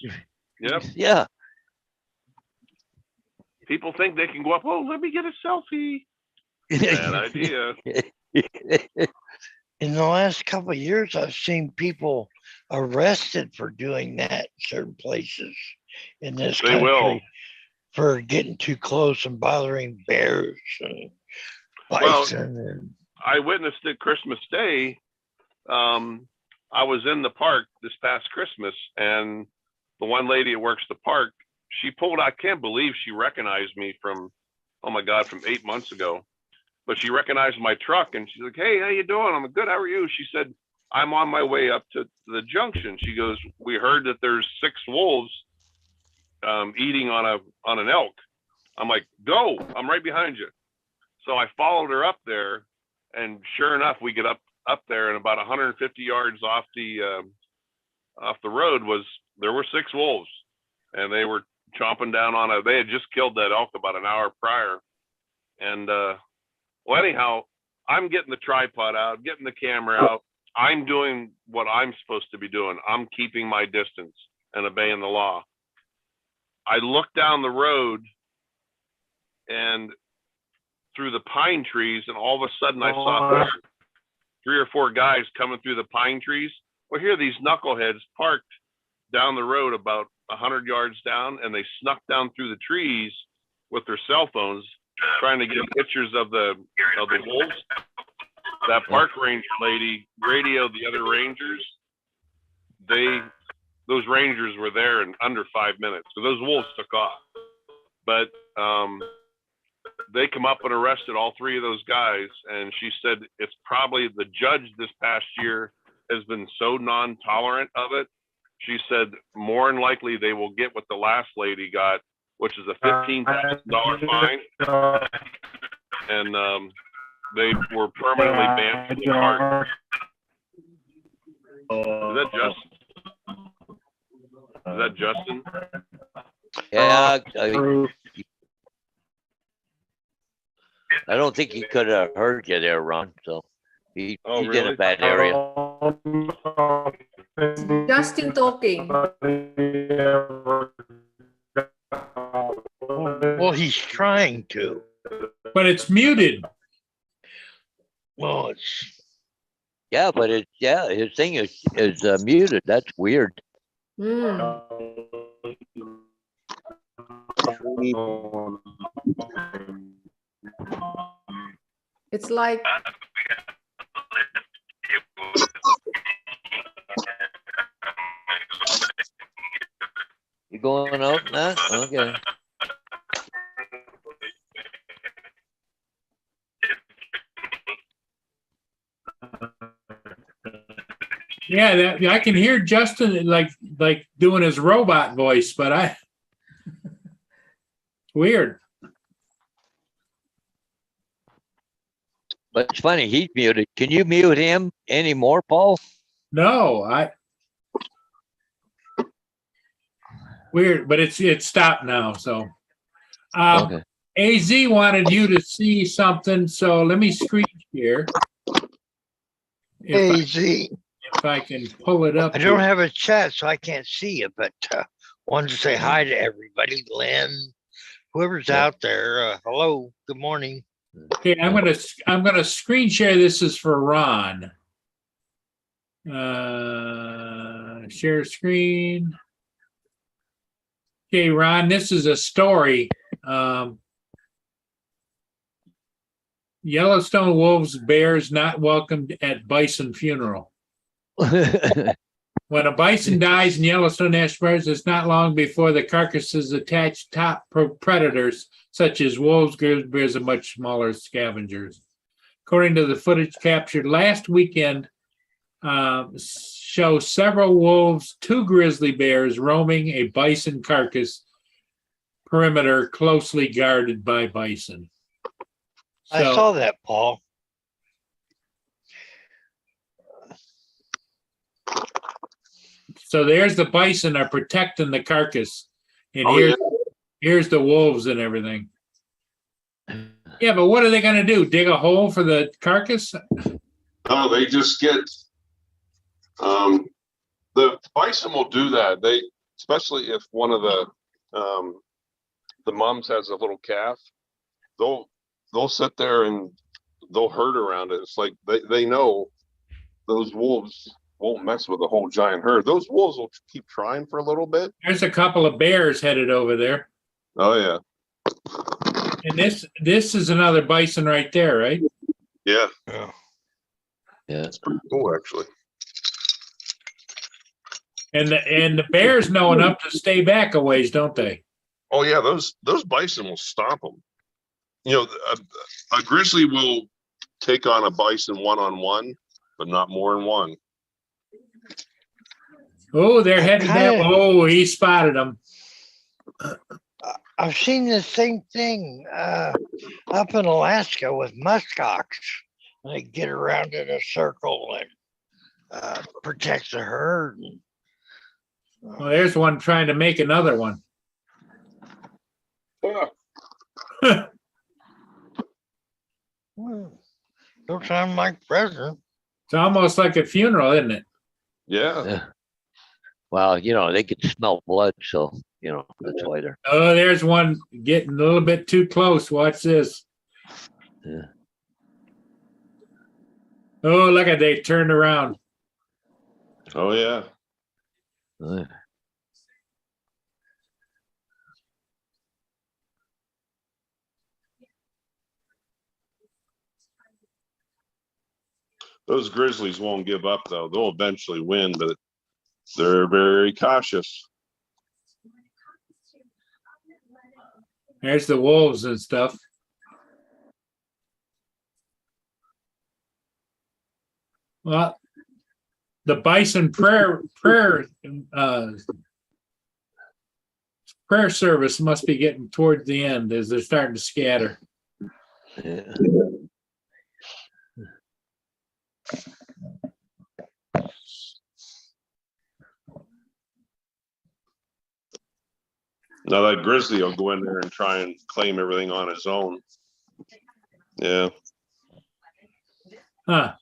Yep. Yeah. People think they can go up. Oh, let me get a selfie. Bad idea. In the last couple of years, I've seen people arrested for doing that in certain places in this They country will. for getting too close and bothering bears and Well, bison. And I witnessed it Christmas Day. I was in the park this past Christmas, and the one lady that works the park, she pulled out, I can't believe she recognized me from, oh my God, from 8 months ago. But she recognized my truck, and she's like, hey, how you doing? I'm like, good, how are you? She said, I'm on my way up to the junction. She goes, we heard that there's 6 wolves eating on an elk. I'm like, go, I'm right behind you. So I followed her up there, and sure enough, we get up there, and about 150 yards off the road there were 6 wolves, and they were chomping down they had just killed that elk about an hour prior. And well, anyhow, I'm getting the tripod out, getting the camera out. I'm doing what I'm supposed to be doing. I'm keeping my distance and obeying the law. I look down the road and through the pine trees, and all of a sudden I saw 3 or 4 guys coming through the pine trees. Well, here are these knuckleheads parked down the road about 100 yards down, and they snuck down through the trees with their cell phones, trying to get pictures of the wolves. That park ranger lady radioed the other rangers. They those Rangers were there in under 5 minutes. So those wolves took off. But they come up and arrested all three of those guys. And she said it's probably the judge this past year has been so non-tolerant of it. She said more than likely they will get what the last lady got, which is a $15,000 fine. And they were permanently banned from the park. Is that Justin? Yeah, I don't think he could have heard you there, Ron. So he's in really? a bad area. Justin talking. Well, he's trying to. But it's muted. Well, it's Yeah, but his thing is muted. That's weird. Mm. It's like You going out, Matt? Okay. Yeah, I can hear Justin like doing his robot voice, but weird. But it's funny, he's muted. Can you mute him anymore, Paul? No, weird, but it's stopped now. So, Okay. AZ wanted you to see something, so let me screen share. AZ. If I can pull it up. I don't have a chat, so I can't see you, but wanted to say hi to everybody. Glenn, whoever's out there. Hello, good morning. Okay, I'm gonna screen share. This is for Ron. Share screen. Okay, Ron, this is a story. Yellowstone wolves, bears not welcomed at bison funeral. When a bison dies in Yellowstone National Park, it's not long before the carcasses attach top predators such as wolves, grizzly bears, and much smaller scavengers. According to the footage captured last weekend, show several wolves, 2 grizzly bears roaming a bison carcass perimeter closely guarded by bison. I saw that, Paul. So there's the bison are protecting the carcass, and Oh, here's the wolves and everything. Yeah, but what are they going to do? Dig a hole for the carcass? No, they just get, the bison will do that. They, especially if one of the moms has a little calf, they'll sit there and they'll herd around it. It's like they know those wolves won't mess with a whole giant herd. Those wolves will keep trying for a little bit. There's a couple of bears headed over there. Oh yeah. And this is another bison right there, right? Yeah. Yeah. Yeah. It's pretty cool actually. And the bears know enough to stay back a ways, don't they? Oh yeah, those bison will stop them. You know, a grizzly will take on a bison one-on-one, but not more than one. Oh, they're heading that. Oh, he spotted them. I've seen the same thing up in Alaska with muskox. They get around in a circle and protect the herd. Well, there's one trying to make another one. Don't sound like president. It's almost like a funeral, isn't it? Yeah. Yeah. Well, they can smell blood, so that's why they're. Oh, there's one getting a little bit too close. Watch this. Yeah. Oh, look at they turned around. Oh yeah. Those grizzlies won't give up though. They'll eventually win, but They're very cautious. There's the wolves and stuff. Well, the bison prayer service must be getting towards the end as they're starting to scatter. Yeah. Now that grizzly will go in there and try and claim everything on his own. Yeah. Huh.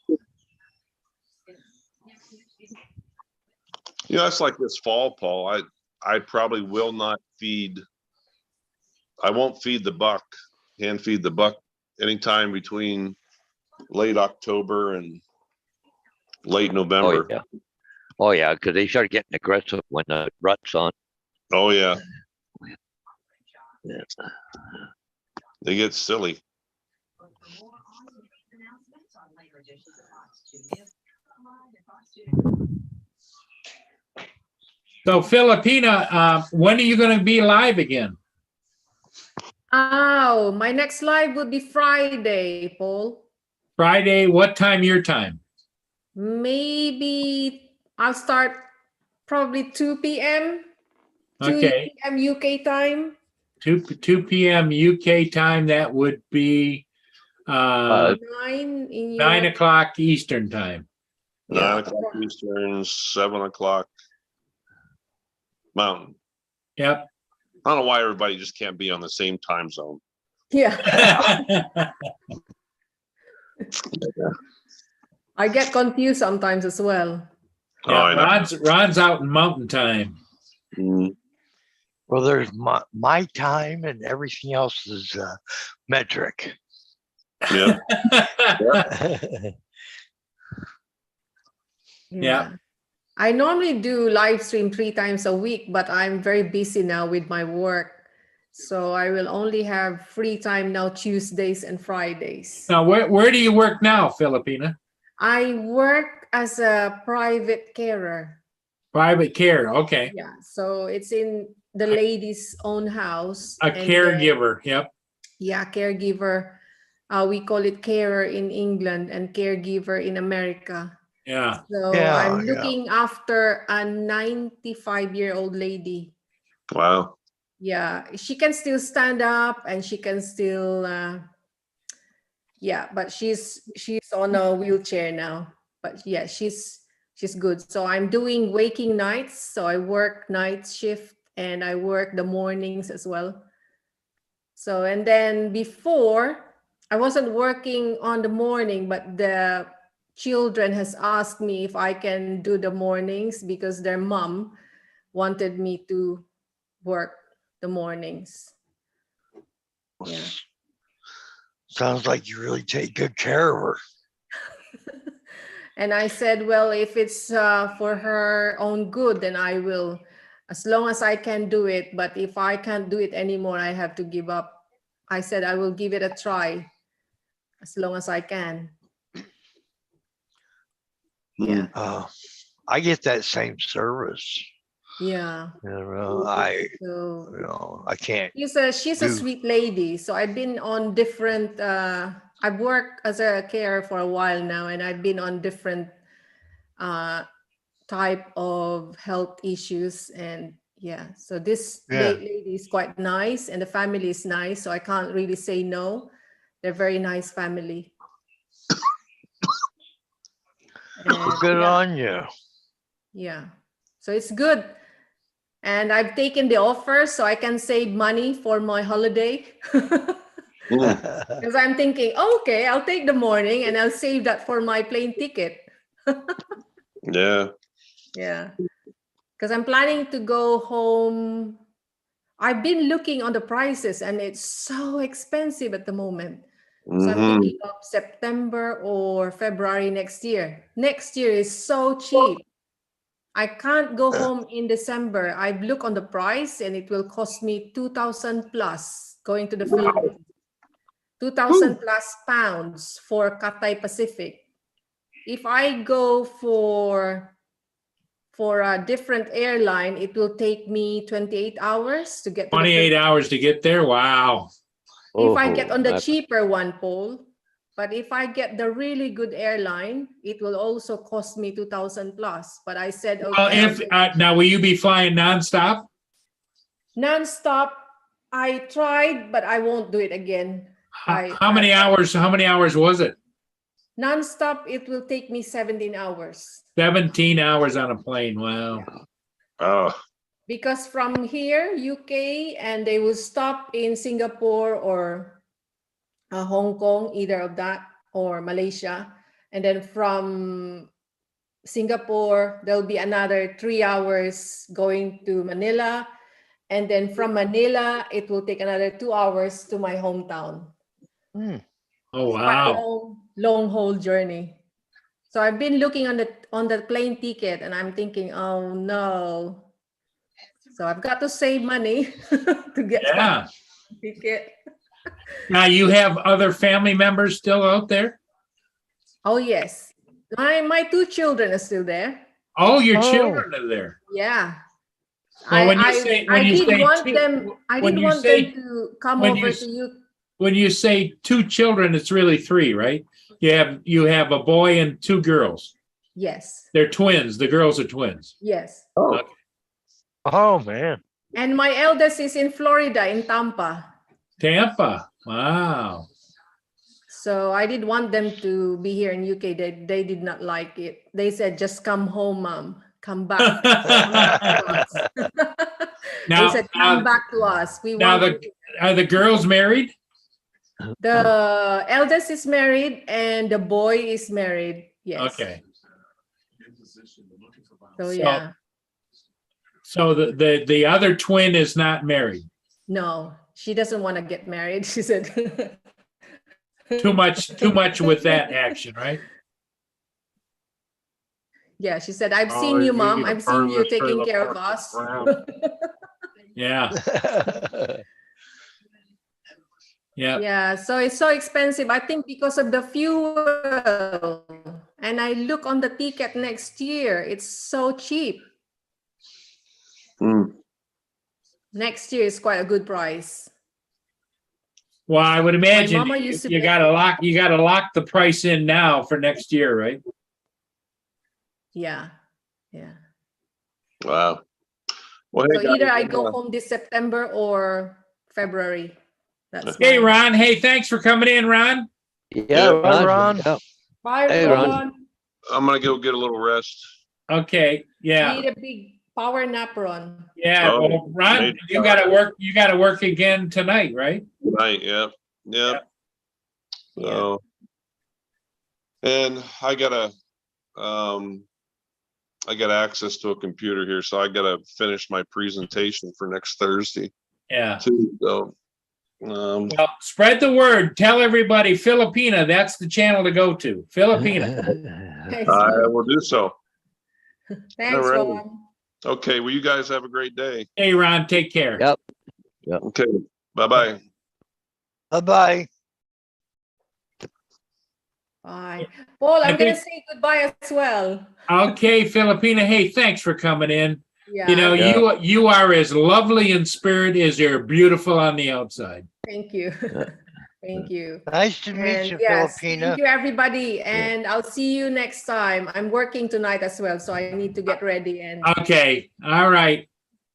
You know, it's like this fall, Paul. I probably will not feed. I won't feed the buck, hand feed the buck anytime between late October and late November. Oh yeah, because they start getting aggressive when the rut's on. Oh yeah. Yeah. They get silly. So Filipina, when are you going to be live again? Oh, my next live would be Friday, Paul. Friday, what time your time? Maybe I'll start probably 2 p.m. 2 Okay. p.m. UK time. 2 p.m. UK time. That would be 9 in 9 Europe. o'clock Eastern time. 9 o'clock Eastern, 7 o'clock Mountain. Yep. I don't know why everybody just can't be on the same time zone. Yeah. I get confused sometimes as well. Oh, I know. Ron's out in Mountain Time. Mhm. Well, there's my time and everything else is metric. Yeah. Yeah. I normally do live stream 3 times a week, but I'm very busy now with my work. So I will only have free time now Tuesdays and Fridays. Now, where do you work now, Filipina? I work as a private carer. Private care. Okay. Yeah. So it's in the lady's own house. A and then- caregiver. Yep. Yeah, caregiver. We call it carer in England and caregiver in America. Yeah. So Yeah, I'm yeah. looking after a 95-year-old lady. Wow. Yeah, she can still stand up and she can still, but she's on a wheelchair now. But yeah, she's good. So I'm doing waking nights. So I work night shift and I work the mornings as well. So, and then before I wasn't working on the morning, but the children has asked me if I can do the mornings because their mom wanted me to work the mornings. Yeah. Sounds like you really take good care of her. And I said, well, if it's for her own good, then I will, as long as I can do it. But if I can't do it anymore, I have to give up. I said, I will give it a try as long as I can. Yeah. I get that same service. Yeah. You know, I So can't. she's a do- sweet lady. So I've been on different, I've worked as a carer for a while now, and I've been on different type of health issues. And yeah, so this lady is quite nice and the family is nice. So I can't really say no. They're very nice family. And, Good yeah. on you. Yeah. So it's good. And I've taken the offer so I can save money for my holiday. Because I'm thinking, okay, I'll take the morning and I'll save that for my plane ticket. Yeah. Yeah. Because I'm planning to go home. I've been looking on the prices and it's so expensive at the moment. So I'm Mhm. thinking of September or February next year. Next year is so cheap. I can't go home in December. I've looked on the price and it will cost me 2,000 plus going to the Philippines. 2,000 plus pounds for Cathay Pacific. If I go for for a different airline, it will take me 28 hours to get to the 28 hours to get there. Wow. if I get Oh, on the that- cheaper one, Paul. But if I get the really good airline, it will also cost me 2,000 plus. But I said, Well, okay, if now, will you be flying nonstop? nonstop. I tried, but I won't do it again. How many hours? How many hours was it? Nonstop, it will take me 17 hours. 17 hours on a plane. Wow. Oh, Because from here, UK, and they will stop in Singapore or Hong Kong, either of that, or Malaysia. And then from Singapore, there'll be another 3 hours going to Manila. And then from Manila, it will take another 2 hours to my hometown. Oh, Quite a wow. long haul journey. So I've been looking on the plane ticket, and I'm thinking, oh no. So I've got to save money to get Yeah. a ticket. Now you have other family members still out there? Oh yes, my 2 children are still there. Oh, your Oh. children are there. Yeah. Well, when you say- when I you did say want two- them. I when did you want say- them to come when over you to you. When you say 2 children, it's really 3, right? You have a boy and 2 girls. Yes. They're twins. The girls are twins. Yes. Oh, man. And my eldest is in Florida, in Tampa. Tampa. Wow. So I did want them to be here in UK. They did not like it. They said, "Just come home, Mom. Come back." They Now, said, "Come now, back to us. We now want." are the girls married? The eldest is married and the boy is married. Yes. Okay. So yeah. So the other twin is not married. No, she doesn't want to get married. She said. Too much with that action, right? Yeah, she said, "I've Oh, seen you, you Mom. need to I've seen burn you this taking trailer care of park us." around. Yeah. Yeah. Yeah, so it's so expensive. I think because of the fuel. And I look on the ticket next year, it's so cheap. Next year is quite a good price. Well, I would imagine mama used to you be- gotta lock the price in now for next year, right? Yeah, yeah. wow. Well, hey, So either guys, I go home this September or February. That's Hey, my- Ron. Hey, thanks for coming in, Ron. Yeah, Bye, Ron. Yeah. Bye, Hey, Ron. Ron. I'm gonna go get a little rest. Okay. Yeah. Need a big power nap, Ron. Yeah. Oh, Well, Ron, maybe. you gotta work again tonight, right? Right, yeah, yeah. Yeah. So, and I got access to a computer here, so I gotta finish my presentation for next Thursday Yeah. too. So, Well, spread the word. Tell everybody Filipina. That's the channel to go to. Filipina. Thanks, I Ron. will do so. Thanks, all right. Ron. Okay, well, you guys have a great day. Hey, Ron. Take care. Yep. Okay, bye-bye. Bye-bye. Bye. Paul, I'm I gonna think- say goodbye as well. Okay, Filipina. Hey, thanks for coming in. Yeah. You know, Yeah. you are as lovely in spirit as you're beautiful on the outside. Thank you. Thank you. Nice to meet And you, yes, Filipina. thank you, everybody. And I'll see you next time. I'm working tonight as well, so I need to get ready. And Okay. All right.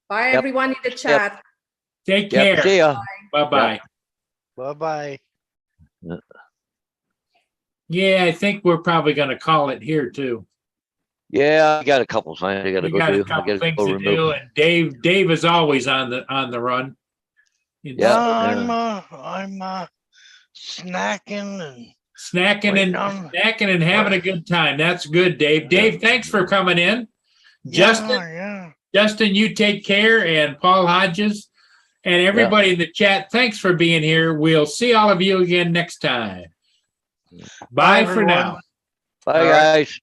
bye, Yep. everyone in the chat. Take Yep, care. see ya. Bye-bye. Bye-bye. Yeah, I think we're probably gonna call it here too. Yeah, I got a couple things I gotta We go got do. a I couple gotta things go to remove. do, and Dave is always on the run. Yeah. I'm snacking and Snacking waiting on- and having a good time. That's good, Dave. Dave, thanks for coming in. Justin, yeah. Justin, you take care, and Paul Hodges, and everybody in the chat, thanks for being here. We'll see all of you again next time. Bye for everyone. now. Bye, All right. guys.